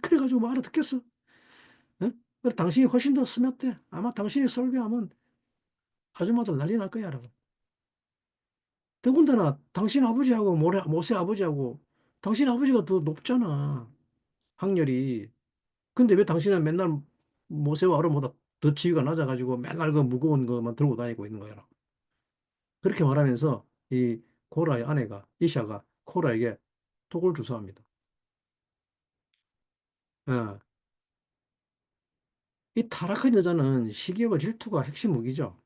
그래가지고 뭐 알아듣겠어. 예? 그래, 당신이 훨씬 더 스마트해. 아마 당신이 설교하면 아줌마들 난리 날 거야. 라고. 더군다나 당신 아버지하고 모세 아버지하고 당신 아버지가 더 높잖아. 학렬이. 근데 왜 당신은 맨날 모세와 아론보다 더 지위가 낮아가지고 맨날 그 무거운 것만 들고 다니고 있는 거야. 그렇게 말하면서 이 고라의 아내가 이샤가 코라에게 톡을 주소합니다. 어, 이 타락한 여자는 시기와 질투가 핵심 무기죠.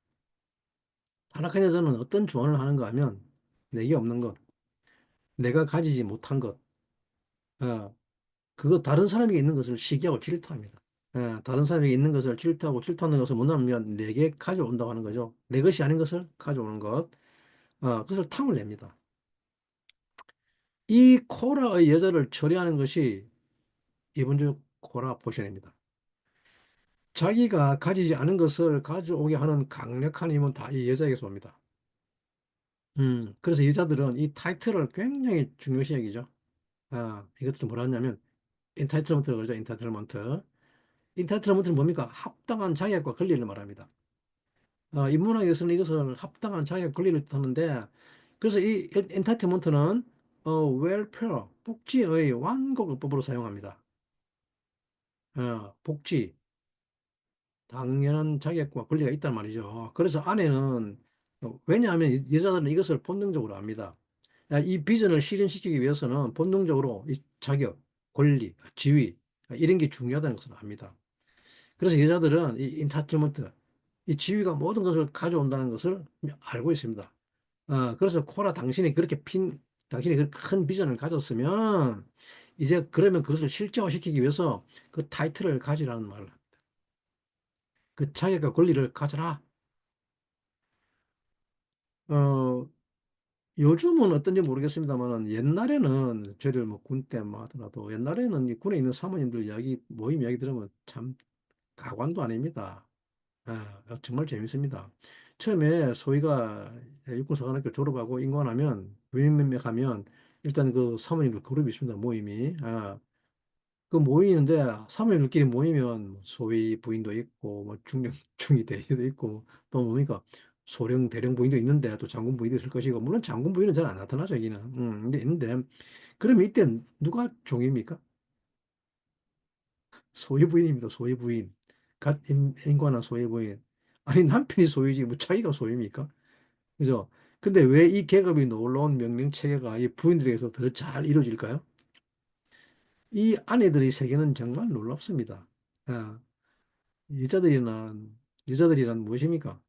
타락한 여자는 어떤 조언을 하는가 하면 내게 없는 것, 내가 가지지 못한 것, 어, 그거 다른 사람에게 있는 것을 시기하고 질투합니다. 다른 사람에게 있는 것을 질투하고 질투하는 것을 뭐냐면 내게 가져온다고 하는 거죠. 내 것이 아닌 것을 가져오는 것, 그것을 탐을 냅니다. 이 코라의 여자를 처리하는 것이 이번 주 코라 포션입니다. 자기가 가지지 않은 것을 가져오게 하는 강력한 힘은 다 이 여자에게서 옵니다. 그래서 여자들은 이 타이틀을 굉장히 중요시 여기죠. 이것들 뭐라 하냐면 인타이틀먼트라고 그러죠. 인타이틀먼트. 인타이틀먼트는 뭡니까? 합당한 자격과 권리를 말합니다. 인문학에서는 이것을 합당한 자격 권리를 뜻하는데 그래서 이 엔타이틀먼트는 웰페어 복지의 완곡어법으로 사용합니다. 복지 당연한 자격과 권리가 있단 말이죠. 그래서 아내는 왜냐하면 여자들은 이것을 본능적으로 압니다. 이 비전을 실현시키기 위해서는 본능적으로 이 자격, 권리, 지위 이런 게 중요하다는 것을 압니다. 그래서 여자들은 이 인타이틀먼트, 이 지위가 모든 것을 가져온다는 것을 알고 있습니다. 그래서 코라 당신이 그 큰 비전을 가졌으면 이제 그러면 그것을 실제화시키기 위해서 그 타이틀을 가지라는 말을 합니다. 그 자격과 권리를 가져라. 어, 요즘은 어떤지 모르겠습니다만 옛날에는 저희들 뭐 군 때 뭐 하더라도 옛날에는 이 군에 있는 사모님들 이야기 모임 이야기 들으면 참 가관도 아닙니다. 정말 재밌습니다. 처음에 소위가 육군사관학교 졸업하고 인관하면 부임명맥 하면 일단 그 사모님들 그룹이 있습니다. 모임이. 그 모이는데 사모님들끼리 모이면 뭐 소위 부인도 있고 뭐 중령 중위 대위도 있고 또 뭡니까 소령 대령 부인도 있는데 또 장군 부인도 있을 것이고 물론 장군 부인은 잘 안 나타나죠 여기는. 근데 있는데 그러면 이때 누가 종입니까? 소위 부인입니다. 소위 부인. 갓 인관한 소위 부인. 아니 남편이 소유지 뭐 자기가 소유입니까? 그죠? 근데 왜 이 계급이 놀라운 명령 체계가 이 부인들에게서 더 잘 이루어질까요? 이 아내들의 세계는 정말 놀랍습니다. 아, 여자들이란 여자들이란 무엇입니까?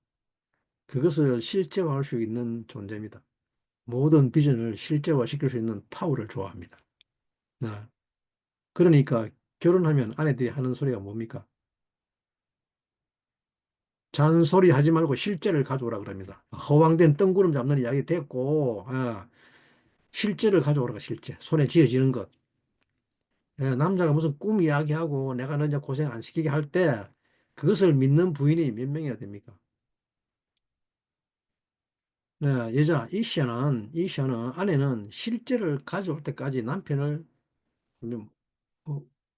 그것을 실제화할 수 있는 존재입니다. 모든 비전을 실제화시킬 수 있는 파워를 좋아합니다. 아, 그러니까 결혼하면 아내들이 하는 소리가 뭡니까? 잔소리 하지 말고 실제를 가져오라 그럽니다. 허황된 뜬구름 잡는 이야기 됐고, 실제를 가져오라가 실제. 손에 쥐어지는 것. 남자가 무슨 꿈 이야기하고 내가 너 이제 고생 안 시키게 할 때 그것을 믿는 부인이 몇 명이나 됩니까? 네, 이시아는 아내는 실제를 가져올 때까지 남편을 좀,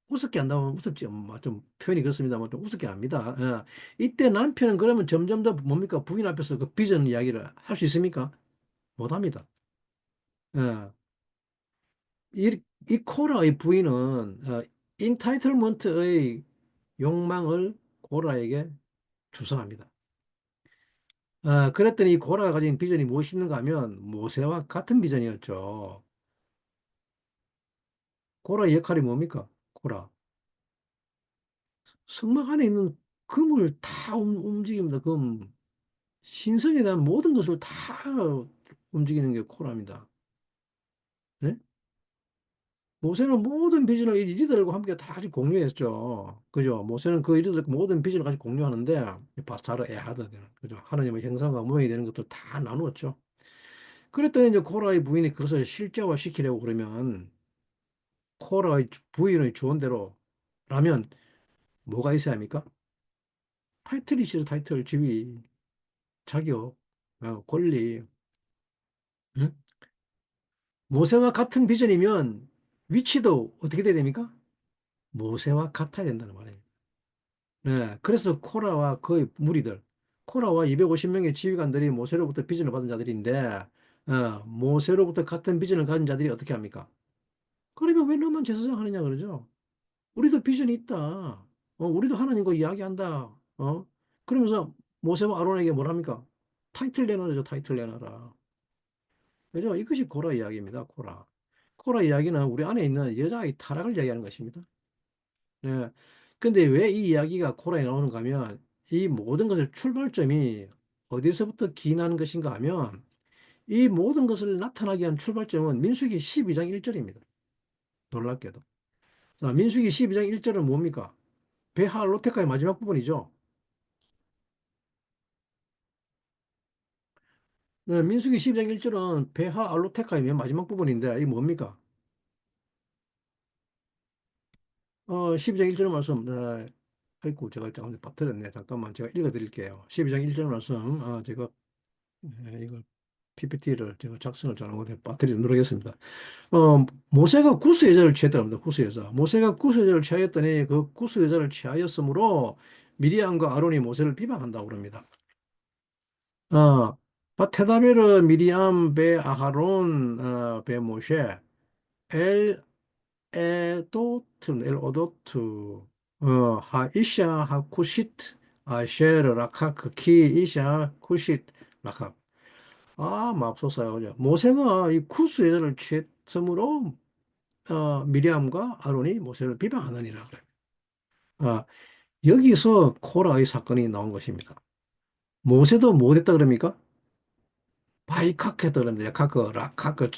우습게 한다면 우습지, 좀 표현이 그렇습니다만 좀 우습게 합니다. 이때 남편은 그러면 점점 더 뭡니까? 부인 앞에서 그 비전 이야기를 할 수 있습니까? 못 합니다. 예. 이 코라의 부인은 인타이틀먼트의 욕망을 고라에게 주선합니다. 그랬더니 이 고라가 가진 비전이 무엇이있는가 하면 모세와 같은 비전이었죠. 고라의 역할이 뭡니까? 고라. 성막 안에 있는 금을 다 움직입니다. 금. 신성에 대한 모든 것을 다 움직이는 게 코라입니다. 네? 모세는 모든 비전을 이 리더들과 함께 다 같이 공유했죠. 그죠? 모세는 그 리더들 모든 비전을 같이 공유하는데 바스타르 에하드 되는 그죠? 하나님의 형상과 모양이 되는 것들 다 나누었죠. 그랬더니 이제 코라의 부인이 그것을 실제화 시키려고 그러면 코라의 부인의 조언대로라면 뭐가 있어야 합니까? 타이틀이 있어요. 타이틀, 지위, 자격, 권리. 응? 모세와 같은 비전이면 위치도 어떻게 돼야 됩니까? 모세와 같아야 된다는 말이에요. 네, 그래서 코라와 그의 무리들, 코라와 250명의 지휘관들이 모세로부터 비전을 받은 자들인데, 모세로부터 같은 비전을 가진 자들이 어떻게 합니까? 그러면 왜 너만 제사장 하느냐 그러죠? 우리도 비전이 있다. 우리도 하나님과 이야기한다. 그러면서 모세와 아론에게 뭘 합니까? 타이틀 내놔라죠, 타이틀 내놔라. 그죠? 이것이 코라 이야기입니다, 코라. 코라 이야기는 우리 안에 있는 여자의 타락을 이야기하는 것입니다. 예. 근데 왜 이 이야기가 코라에 나오는가 하면 이 모든 것의 출발점이 어디서부터 기인하는 것인가 하면 이 모든 것을 나타나게 한 출발점은 민수기 12장 1절입니다. 놀랍게도. 자, 민수기 12장 1절은 뭡니까? 베할로테카의 마지막 부분이죠. 네, 민수기 12장 1절은 베하 알로테카의 맨 마지막 부분인데 이게 뭡니까? 12장 1절 말씀. 네. 아이고 제가 잠깐 빠뜨렸네. 잠깐만 제가 읽어 드릴게요. 12장 1절 말씀. 제가 이걸 PPT를 제가 작성을 잘못해 빠뜨려 누르겠습니다. 모세가 구스 여자를 취했다고 합니다. 구스 여자. 모세가 구스 여자를 취하였더니 그 구스 여자를 취하였으므로 미리암과 아론이 모세를 비방한다고 그럽니다. 어, 바테다베르 미리암 베 아하론 베 모셰 엘 에도트 엘 오도트 하이샤 하쿠시트 아셰르 라카크 키 이샤 쿠시트 라카 맙소사요. 모세가 이 쿠스 여자를 취했으므로 미리암과 아론이 모세를 비방하느니라 그래요. 아, 여기서 코라의 사건이 나온 것입니다. 모세도 못했다 그럽니까? 바이카크했다 그럽니다. 카크, 라카크.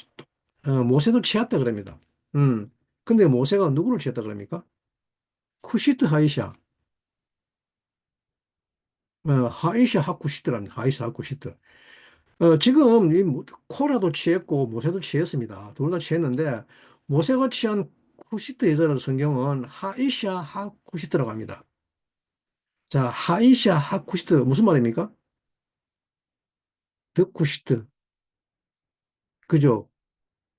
모세도 취했다 그럽니다. 음. 근데 모세가 누구를 취했다 그럽니까? 쿠시트 하이샤. 하이샤 하쿠시트랍니다. 하이샤 하쿠시트. 지금 코라도 취했고 모세도 취했습니다. 둘 다 취했는데 모세가 취한 쿠시트 여자를 성경은 하이샤 하쿠시트라고 합니다. 자, 하이샤 하쿠시트 무슨 말입니까? 더 쿠시트. 그죠?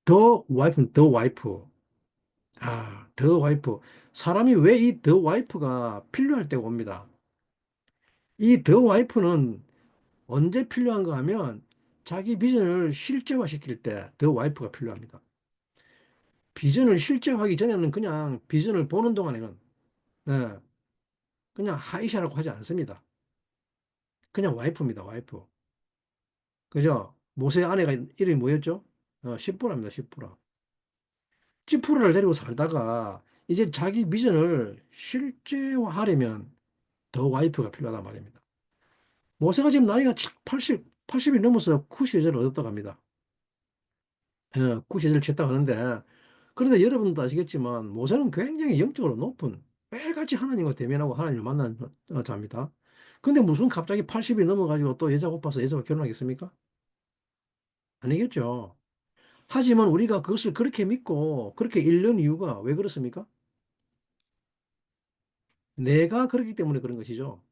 더 와이프, 더 와이프. 더 와이프. 사람이 왜 이 더 와이프가 필요할 때가 옵니다. 이 더 와이프는 언제 필요한가 하면 자기 비전을 실제화시킬 때 더 와이프가 필요합니다. 비전을 실제화하기 전에는 그냥 비전을 보는 동안에는 네, 그냥 하이샤라고 하지 않습니다. 그냥 와이프입니다. 와이프. 그죠? 모세의 아내가 이름이 뭐였죠? 시프라입니다. 시프라. 시프라를 데리고 살다가 이제 자기 비전을 실제화하려면 더 와이프가 필요하단 말입니다. 모세가 지금 나이가 80이 넘어서 쿠시 여자를 얻었다고 합니다. 쿠시 여자를 취했다고 하는데 그런데 여러분도 아시겠지만 모세는 굉장히 영적으로 높은 매일같이 하나님과 대면하고 하나님을 만나는 자입니다. 근데 무슨 갑자기 80이 넘어가지고 또 여자 못 봐서 여자와 결혼하겠습니까? 아니겠죠. 하지만 우리가 그것을 그렇게 믿고 그렇게 읽는 이유가 왜 그렇습니까? 내가 그렇기 때문에 그런 것이죠.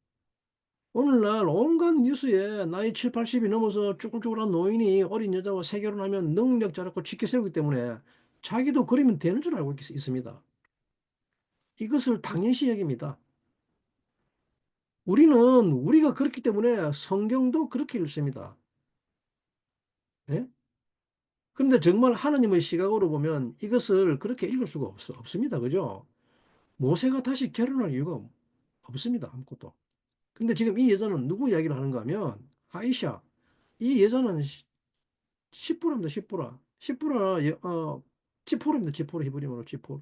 오늘날 온갖 뉴스에 나이 7, 80이 넘어서 쭈글쭈글한 노인이 어린 여자와 세결혼하면 능력 자랑고 지켜 세우기 때문에 자기도 그러면 되는 줄 알고 있습니다. 이것을 당연시 여깁니다. 우리는 우리가 그렇기 때문에 성경도 그렇게 읽습니다. 예? 그런데 정말 하나님의 시각으로 보면 이것을 그렇게 읽을 수가 없습니다. 그죠? 모세가 다시 결혼할 이유가 없습니다. 아무것도. 근데 지금 이 여자는 누구 이야기를 하는가 하면 아이샤. 이 여자는 시뿌라입니다. 시뿌라. 시뿌라 지포르입니다. 지포르 히브리어로 지포르.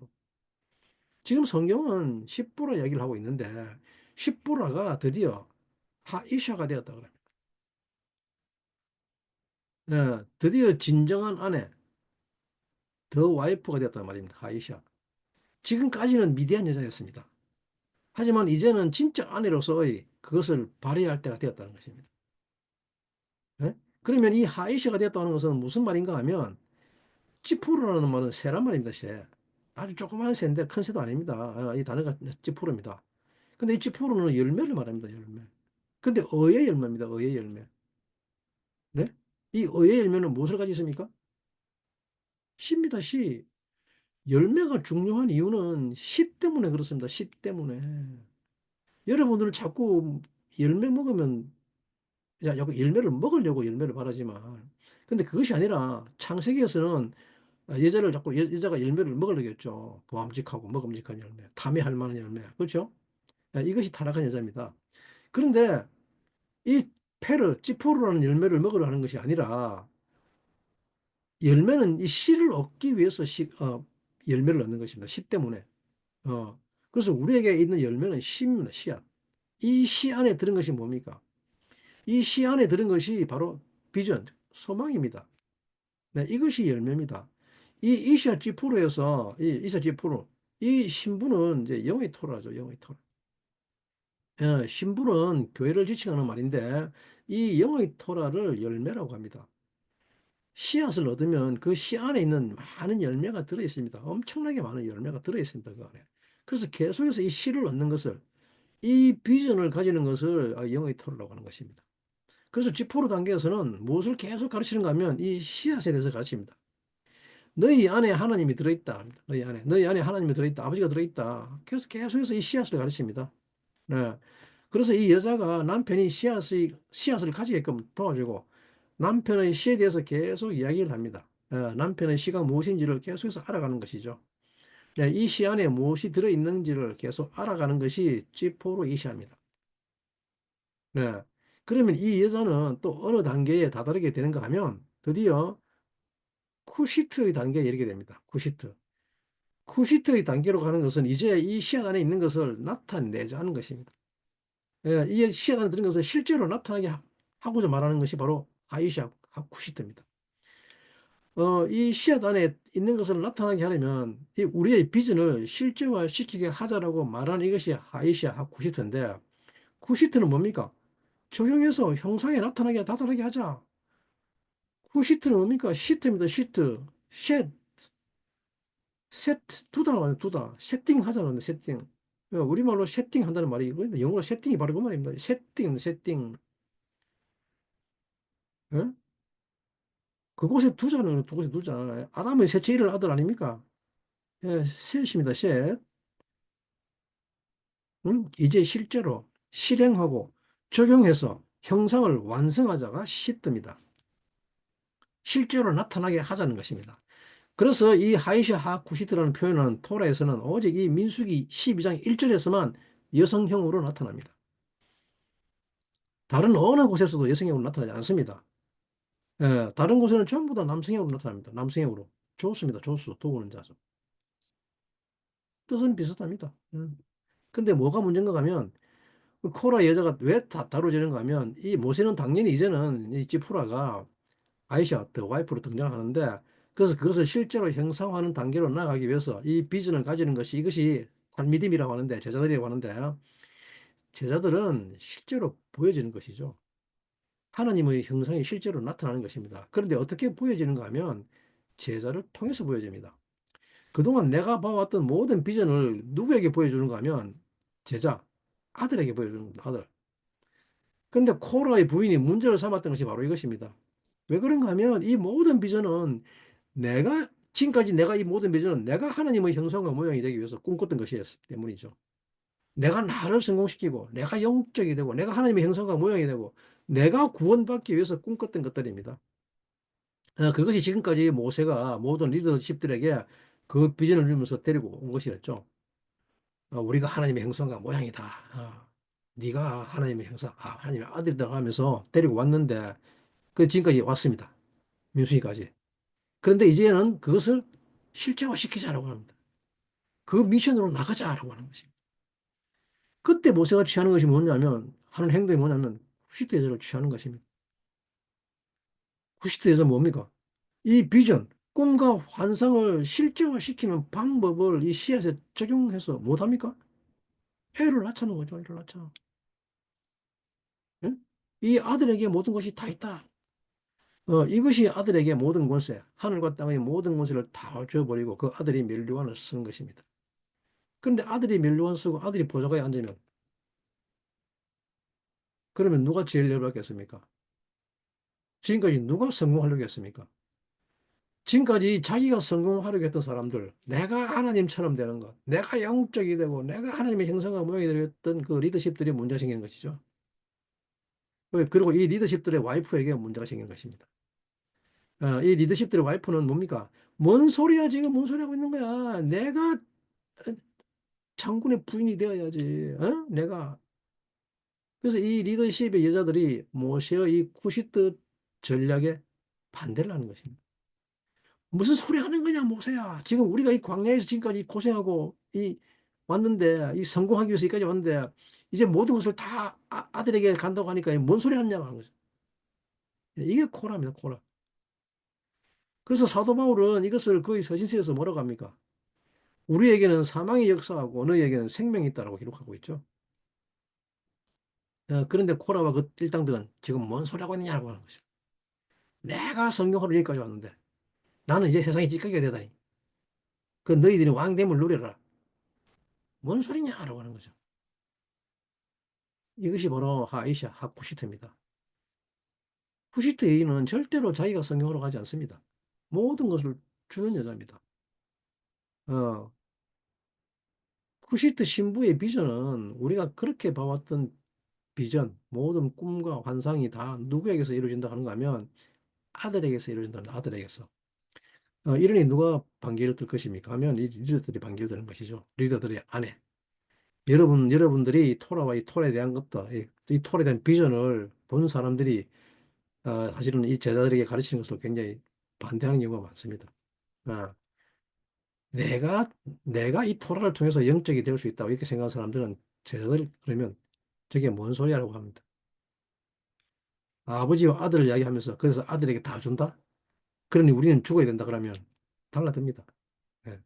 지금 성경은 시뿌라 이야기를 하고 있는데 시뿌라가 드디어 하이샤가 되었다 그래요. 드디어 진정한 아내, 더 와이프가 되었단 말입니다. 하이샤. 지금까지는 미디안 여자였습니다. 하지만 이제는 진짜 아내로서의 그것을 발휘할 때가 되었다는 것입니다. 예? 그러면 이 하이샤가 되었다는 것은 무슨 말인가 하면 찌푸르라는 말은 새란 말입니다. 새. 아주 조그마한 새인데 큰 새도 아닙니다. 이 단어가 찌푸르입니다. 근데 이 찌푸르는 열매를 말합니다. 열매. 근데 의의 열매입니다. 의의 열매. 네? 이 의의 열매는 무엇을 가지고 있습니까? 씨입니다. 씨. 열매가 중요한 이유는 씨 때문에 그렇습니다. 씨 때문에. 여러분들은 자꾸 열매 먹으면, 자꾸 열매를 먹으려고 열매를 바라지만, 근데 그것이 아니라 창세기에서는 여자를 자꾸 여자가 열매를 먹으려고 했죠. 보암직하고 먹음직한 열매, 탐해할 만한 열매. 그렇죠? 이것이 타락한 여자입니다. 그런데 이 찌포르라는 열매를 먹으려 하는 것이 아니라 열매는 이 씨를 얻기 위해서 열매를 얻는 것입니다. 씨 때문에. 어, 그래서 우리에게 있는 열매는 씨입니다. 씨앗. 이 씨 안에 들은 것이 뭡니까? 이 시 안에 들은 것이 바로 비전, 소망입니다. 네, 이것이 열매입니다. 이 이샤 지푸르에서 이 이샤 지푸르 이 신부는 이제 영의 토라죠, 영의 토라. 신부는 교회를 지칭하는 말인데 이 영의 토라를 열매라고 합니다. 씨앗을 얻으면 그 씨 안에 있는 많은 열매가 들어 있습니다. 엄청나게 많은 열매가 들어 있습니다. 그 안에. 그래서 계속해서 이 씨를 얻는 것을 이 비전을 가지는 것을 영의 토라라고 하는 것입니다. 그래서 지포로 단계에서는 무엇을 계속 가르치는가 하면 이 씨앗에 대해서 가르칩니다. 너희 안에 하나님이 들어있다. 너희 안에 하나님이 들어있다. 아버지가 들어있다. 그래서 계속해서 이 씨앗을 가르칩니다. 네. 그래서 이 여자가 남편이 씨앗을 가지게끔 도와주고 남편의 시에 대해서 계속 이야기를 합니다. 남편의 시가 무엇인지를 계속해서 알아가는 것이죠. 네, 이 시 안에 무엇이 들어있는지를 계속 알아가는 것이 쥐포로 이시합니다. 네. 그러면 이 여자는 또 어느 단계에 다다르게 되는가 하면 드디어 쿠시트의 단계에 이르게 됩니다. 쿠시트. 쿠시트의 단계로 가는 것은 이제 이 시앗 안에 있는 것을 나타내자는 것입니다. 이 시앗 안에 드는 것을 실제로 나타나게 하고자 말하는 것이 바로 아이샤 쿠시트입니다. 이 씨앗 안에 있는 것을 나타나게 하려면 이 우리의 비전을 실제화시키게 하자라고 말하는 이것이 하이시아 쿠시트인데 쿠시트는 뭡니까? 적용해서 형상에 나타나게 다다르게 하자. 쿠시트는 뭡니까? 시트입니다. 시트. 셋, 세트, 두다 나와요. 두다. 세팅하자는 세팅. 우리말로 세팅한다는 말이 이거인데 영어로 세팅이 바로 그 말입니다. 세팅, 세팅. 예? 그곳에 두자는 그곳에 두자. 아담의 셋째 일을 아들 아닙니까? 셋입니다. 셋. 이제 실제로 실행하고 적용해서 형상을 완성하자가 시트입니다. 실제로 나타나게 하자는 것입니다. 그래서 이 하이샤 하쿠시트라는 표현은 토라에서는 오직 이 민수기 12장 1절에서만 여성형으로 나타납니다. 다른 어느 곳에서도 여성형으로 나타나지 않습니다. 다른 곳에는 전부 다 남성형으로 나타납니다. 남성형으로. 조수입니다. 조수. 도구는 자수. 뜻은 비슷합니다. 근데 뭐가 문제인가 하면 그 코라 여자가 왜 다뤄지는가 하면 이 모세는 당연히 이제는 이 지푸라가 아이샤 더 와이프로 등장하는데 그래서 그것을 실제로 형상화하는 단계로 나아가기 위해서 이 비전을 가지는 것이 이것이 탈미딤이라고 하는데 제자들이라고 하는데 제자들은 실제로 보여지는 것이죠. 하나님의 형상이 실제로 나타나는 것입니다. 그런데 어떻게 보여지는가 하면 제자를 통해서 보여집니다. 그동안 내가 봐왔던 모든 비전을 누구에게 보여주는가 하면 제자, 아들에게 보여주는 겁니다. 아들. 근데 코라의 부인이 문제를 삼았던 것이 바로 이것입니다. 왜 그런가 하면 이 모든 비전은 지금까지 내가 이 모든 비전은 내가 하나님의 형상과 모양이 되기 위해서 꿈꿨던 것이었기 때문이죠. 내가 나를 성공시키고, 내가 영적이 되고, 내가 하나님의 형상과 모양이 되고, 내가 구원받기 위해서 꿈꿨던 것들입니다. 그것이 지금까지 모세가 모든 리더십들에게 그 비전을 주면서 데리고 온 것이었죠. 우리가 하나님의 형상과 모양이다. 네가 하나님의 형상, 하나님의 아들이다 하면서 데리고 왔는데, 그 지금까지 왔습니다. 민수기까지. 그런데 이제는 그것을 실제화시키자라고 합니다. 그 미션으로 나가자라고 하는 것입니다. 그때 모세가 취하는 것이 뭐냐면, 하는 행동이 뭐냐면, 쿠시트 여자를 취하는 것입니다. 쿠시트 여자 뭡니까? 이 비전, 꿈과 환상을 실제화시키는 방법을 이 씨앗에 적용해서 못합니까? 애를 낳자는 거죠, 애를 낳자. 응? 이 아들에게 모든 것이 다 있다. 이것이 아들에게 모든 권세, 하늘과 땅의 모든 권세를 다 줘버리고 그 아들이 멸류관을 쓰는 것입니다. 그런데 아들이 멸류관 쓰고 아들이 보좌관에 앉으면 그러면 누가 제일 열받겠습니까? 지금까지 누가 성공하려고 했습니까? 지금까지 자기가 성공하려고 했던 사람들, 내가 하나님처럼 되는 것, 내가 영적이 되고, 내가 하나님의 형상과 모양이 되었던 그 리더십들이 문제가 생기는 것이죠. 그리고 이 리더십들의 와이프에게 문제가 생기는 것입니다. 이 리더십들의 와이프는 뭡니까? 뭔 소리야, 지금 뭔 소리 하고 있는 거야? 내가 장군의 부인이 되어야지. 내가. 그래서 이 리더십의 여자들이 모세의 이 쿠시트 전략에 반대를 하는 것입니다. 무슨 소리 하는 거냐, 모세야. 지금 우리가 이 광야에서 지금까지 고생하고 왔는데, 이 성공하기 위해서 여기까지 왔는데, 이제 모든 것을 다 아들에게 간다고 하니까 뭔 소리 하느냐고 하는 거죠. 이게 코라입니다, 코라. 그래서 사도 바울은 이것을 거의 서신서에서 뭐라고 합니까? 우리에게는 사망의 역사하고 너희에게는 생명이 있다라고 기록하고 있죠. 그런데 코라와 그 일당들은 지금 뭔 소리 하고 있느냐고 하는 거죠. 내가 성경으로 여기까지 왔는데 나는 이제 세상에 찌꺼기가 되다니. 그 너희들이 왕됨을 누려라. 뭔 소리냐라고 하는 거죠. 이것이 바로 하이샤, 하쿠시트입니다. 쿠시트인은 절대로 자기가 성경으로 가지 않습니다. 모든 것을 주는 여자입니다. 어, 쿠시트 신부의 비전은 우리가 그렇게 봐왔던 비전, 모든 꿈과 환상이 다 누구에게서 이루어진다 하는가 하면 아들에게서 이루어진다는 아들에게서. 이러니 누가 반기를 들 것입니까? 하면 이 리더들이 반기를 드는 것이죠. 리더들의 아내. 여러분들이 이 토라와 이 톨에 대한 것도, 이 톨에 대한 비전을 본 사람들이 사실은 이 제자들에게 가르치는 것을 굉장히 반대하는 경우가 많습니다. 어, 내가, 내가 이 토라를 통해서 영적이 될 수 있다고 이렇게 생각하는 사람들은 제자들, 그러면 저게 뭔 소리야라고 합니다. 아버지와 아들을 이야기하면서 그래서 아들에게 다 준다? 그러니 우리는 죽어야 된다 그러면 달라듭니다. 예.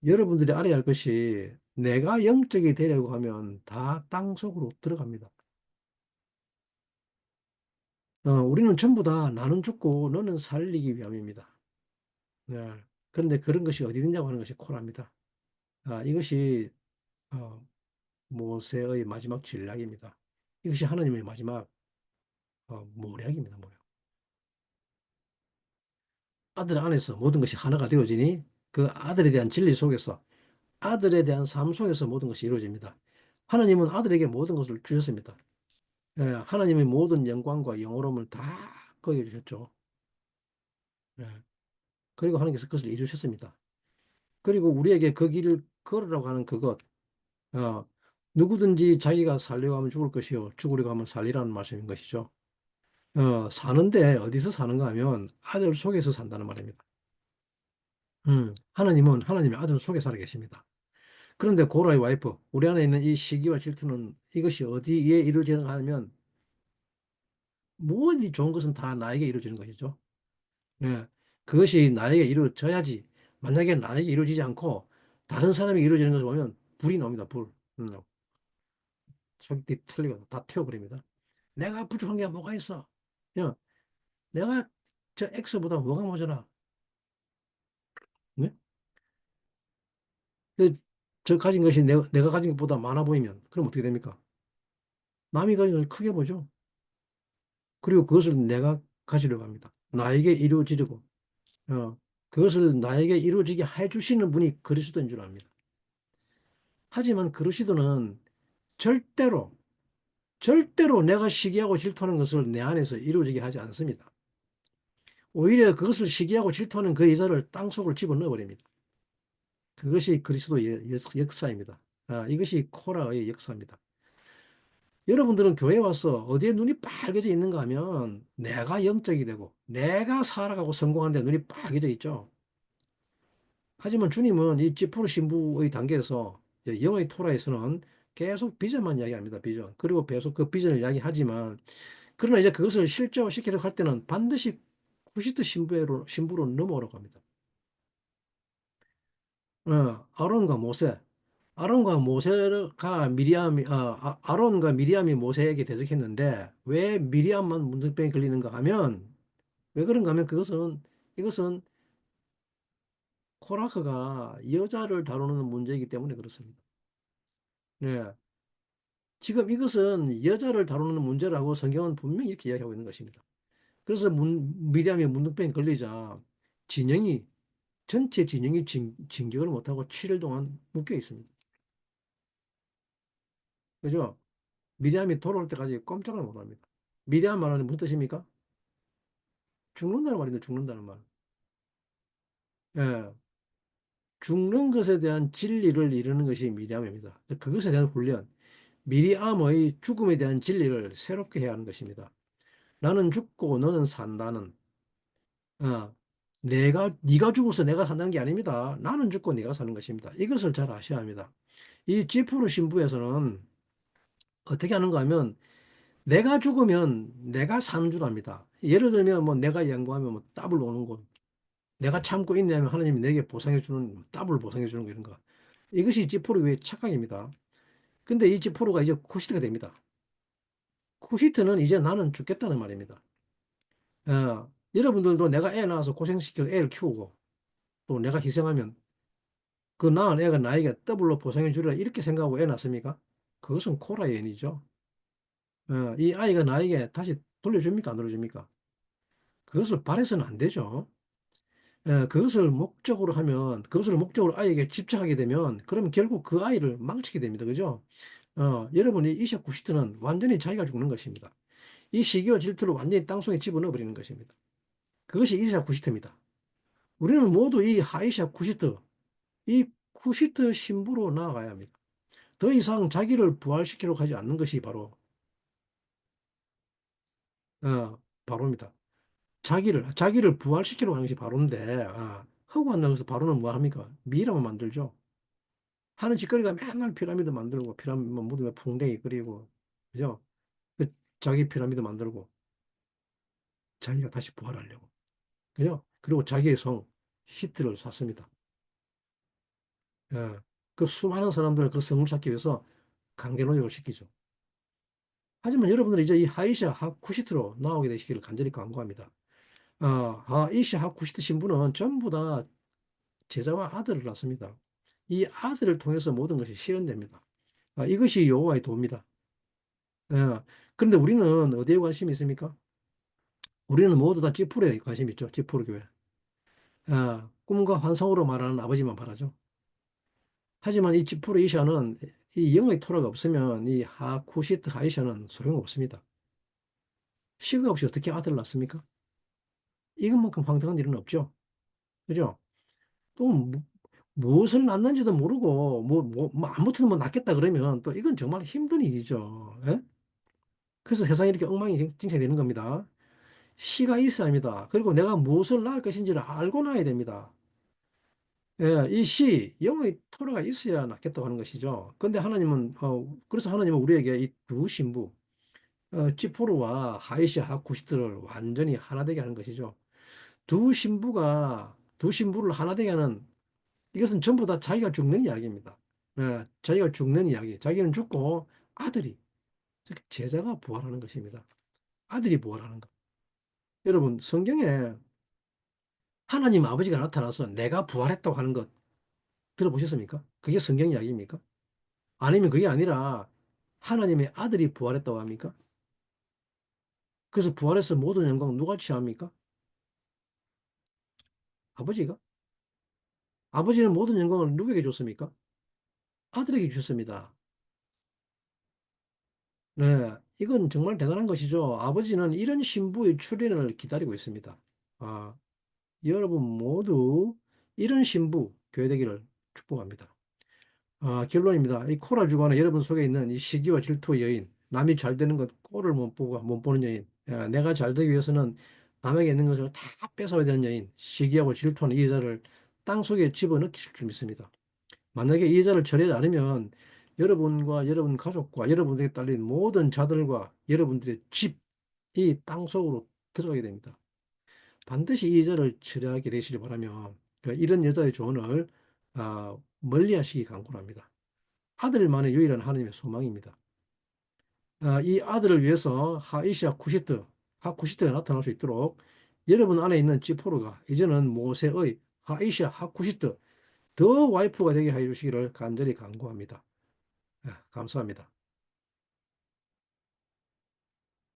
여러분들이 알아야 할 것이 내가 영적이 되려고 하면 다 땅속으로 들어갑니다. 우리는 전부 다 나는 죽고 너는 살리기 위함입니다. 네. 그런데 그런 것이 어디 있냐고 하는 것이 코라입니다. 이것이 어, 모세의 마지막 전략입니다. 이것이 하나님의 마지막 모략입니다. 모략. 아들 안에서 모든 것이 하나가 되어지니 그 아들에 대한 진리 속에서 아들에 대한 삶 속에서 모든 것이 이루어집니다. 하나님은 아들에게 모든 것을 주셨습니다. 예, 하나님의 모든 영광과 영어로움을 다 거기에 주셨죠. 예, 그리고 하나님께서 그것을 이루셨습니다. 그리고 우리에게 그 길을 걸으라고 하는 그것, 어, 누구든지 자기가 살려고 하면 죽을 것이요, 죽으려고 하면 살리라는 말씀인 것이죠. 사는데 어디서 사는가 하면 아들 속에서 산다는 말입니다. 하나님은 하나님의 아들 속에 살아 계십니다. 그런데 고라의 와이프, 우리 안에 있는 이 시기와 질투는 이것이 어디에 이루어지는가 하면 모든 이 좋은 것은 다 나에게 이루어지는 것이죠. 예. 그것이 나에게 이루어져야지. 만약에 나에게 이루어지지 않고 다른 사람에게 이루어지는 것을 보면 불이 나옵니다. 불. 속이 틀리고 다 태워버립니다. 내가 부족한 게 뭐가 있어? 야, 내가 저 X보다 뭐가 모자라? 네? 그, 저 가진 것이 내가 가진 것보다 많아 보이면 그럼 어떻게 됩니까? 남이 가진 것을 크게 보죠. 그리고 그것을 내가 가지려고 합니다. 나에게 이루어지려고. 어, 그것을 나에게 이루어지게 해주시는 분이 그리스도인 줄 압니다. 하지만 그리스도는 절대로, 절대로 내가 시기하고 질투하는 것을 내 안에서 이루어지게 하지 않습니다. 오히려 그것을 시기하고 질투하는 그 여자를 땅속으로 집어넣어 버립니다. 그것이 그리스도의 역사입니다. 이것이 코라의 역사입니다. 여러분들은 교회 와서 어디에 눈이 빨개져 있는가 하면 내가 영적이 되고 내가 살아가고 성공하는데 눈이 빨개져 있죠. 하지만 주님은 이 지푸르 신부의 단계에서 영의 토라에서는 계속 비전만 이야기합니다. 비전. 그리고 계속 그 비전을 이야기하지만 그러나 이제 그것을 실제화시키려고 할 때는 반드시 구시트 신부로 넘어오라고 합니다. 아론과 모세. 아론과 모세가 미리암이 아론과 미리암이 모세에게 대적했는데 왜 미리암만 문둥병이 걸리는가 하면 왜 그런가 하면 이것은 코라크가 여자를 다루는 문제이기 때문에 그렇습니다. 네. 지금 이것은 여자를 다루는 문제라고 성경은 분명히 이렇게 이야기하고 있는 것입니다. 그래서 미리암이 문둥병이 걸리자 진영이 전체 진영이 진격을 못하고 7일 동안 묶여 있습니다. 그죠? 미리암이 돌아올 때까지 꼼짝을 못합니다. 미리암 말하는 무슨 뜻입니까? 죽는다는 말인데 죽는다는 말. 예, 죽는 것에 대한 진리를 이루는 것이 미리암입니다. 그것에 대한 훈련, 미리암의 죽음에 대한 진리를 새롭게 해야 하는 것입니다. 나는 죽고 너는 산다는 네가 죽어서 내가 산다는 게 아닙니다. 나는 죽고 네가 사는 것입니다. 이것을 잘 아셔야 합니다. 이 지푸르 신부에서는 어떻게 하는가 하면 내가 죽으면 내가 사는 줄 압니다. 예를 들면 뭐 내가 양보하면 뭐 더블 오는 거, 내가 참고 있냐면 하나님이 내게 보상해 주는 더블 보상해 주는 거 이런 거. 이것이 지푸르의 착각입니다. 근데 이 지푸르가 이제 쿠시트가 됩니다. 쿠시트는 이제 나는 죽겠다는 말입니다. 여러분들도 내가 애 낳아서 고생시켜 애를 키우고 또 내가 희생하면 그 낳은 애가 나에게 더블로 보상해 주리라 이렇게 생각하고 애 낳습니까? 그것은 코라의 연이죠. 이 아이가 나에게 다시 돌려줍니까? 안 돌려줍니까? 그것을 바래서는 안 되죠. 그것을 목적으로 하면, 그것을 목적으로 아이에게 집착하게 되면, 그러면 결국 그 아이를 망치게 됩니다. 그죠? 여러분이 이삭 구시트는 완전히 자기가 죽는 것입니다. 이 시기와 질투를 완전히 땅속에 집어넣어 버리는 것입니다. 그것이 이삭 구시트입니다. 우리는 모두 이 하이샤 쿠시트, 이 쿠시트 신부로 나아가야 합니다. 더 이상 자기를 부활시키려고 하지 않는 것이 바로입니다. 자기를 부활시키려고 하는 것이 바로인데, 하고 안 나가서 바로는 뭐 합니까? 미라만 만들죠. 하는 짓거리가 맨날 피라미드 만들고, 피라미드 뭐 무덤에 풍뎅이 끓이고, 그죠? 그 자기 피라미드 만들고, 자기가 다시 부활하려고. 그죠? 그리고 자기의 성, 히트를 샀습니다. 예. 그 수많은 사람들을 그 성을 찾기 위해서 강제 노역을 시키죠. 하지만 여러분들은 이제 이 하이샤 하쿠시트로 나오게 되시기를 간절히 간구합니다. 하이샤 하쿠시트 신부는 전부 다 제자와 아들을 낳습니다. 이 아들을 통해서 모든 것이 실현됩니다. 이것이 여호와의 도입니다. 예. 그런데 우리는 어디에 관심이 있습니까? 우리는 모두 다 지푸르에 관심이 있죠. 지푸르 교회. 꿈과 환상으로 말하는 아버지만 바라죠. 하지만 이 지푸르 이샤는 이 영의 토라가 없으면 이 하쿠시트 하이샤는 소용없습니다. 시가 없이 어떻게 아들을 낳습니까? 이것만큼 황당한 일은 없죠. 그죠? 또 무엇을 낳는지도 모르고 아무튼 뭐 낳겠다 그러면 또 이건 정말 힘든 일이죠. 예? 그래서 세상이 이렇게 엉망진창이 되는 겁니다. 시가 있어야 합니다. 그리고 내가 무엇을 낳을 것인지를 알고 낳아야 됩니다. 예, 이 시, 영의 토라가 있어야 낳겠다고 하는 것이죠. 근데 하나님은, 그래서 하나님은 우리에게 이 두 신부, 지포르와 하이시 하쿠시트를 완전히 하나 되게 하는 것이죠. 두 신부를 하나 되게 하는 이것은 전부 다 자기가 죽는 이야기입니다. 자기가 죽는 이야기. 자기는 죽고 아들이, 즉 제자가 부활하는 것입니다. 아들이 부활하는 것. 여러분, 성경에 하나님 아버지가 나타나서 내가 부활했다고 하는 것 들어보셨습니까? 그게 성경 이야기입니까? 아니면 그게 아니라 하나님의 아들이 부활했다고 합니까? 그래서 부활해서 모든 영광 누가 취합니까? 아버지가? 아버지는 모든 영광을 누구에게 줬습니까? 아들에게 주셨습니다. 네, 이건 정말 대단한 것이죠. 아버지는 이런 신부의 출현을 기다리고 있습니다. 아, 여러분 모두 이런 신부 교회 되기를 축복합니다. 결론입니다. 이 코라 주관에 여러분 속에 있는 이 시기와 질투의 여인, 남이 잘 되는 것 꼴을 못 보고 못 보는 여인, 내가 잘 되기 위해서는 남에게 있는 것을 다 뺏어야 되는 여인, 시기하고 질투하는 이 여자를 땅 속에 집어넣길 줄 믿습니다. 만약에 이 여자를 처리하지 않으면 여러분과 여러분 가족과 여러분에게 딸린 모든 자들과 여러분들의 집이 땅 속으로 들어가게 됩니다. 반드시 이 여자를 처리하게 되시길 바라며 이런 여자의 조언을 멀리 하시기 간구합니다. 아들만의 유일한 하나님의 소망입니다. 이 아들을 위해서 하이시아 쿠시트, 하쿠시트가 나타날 수 있도록 여러분 안에 있는 지포르가 이제는 모세의 하이시아 하쿠시트 더 와이프가 되게 해 주시기를 간절히 간구합니다. 감사합니다.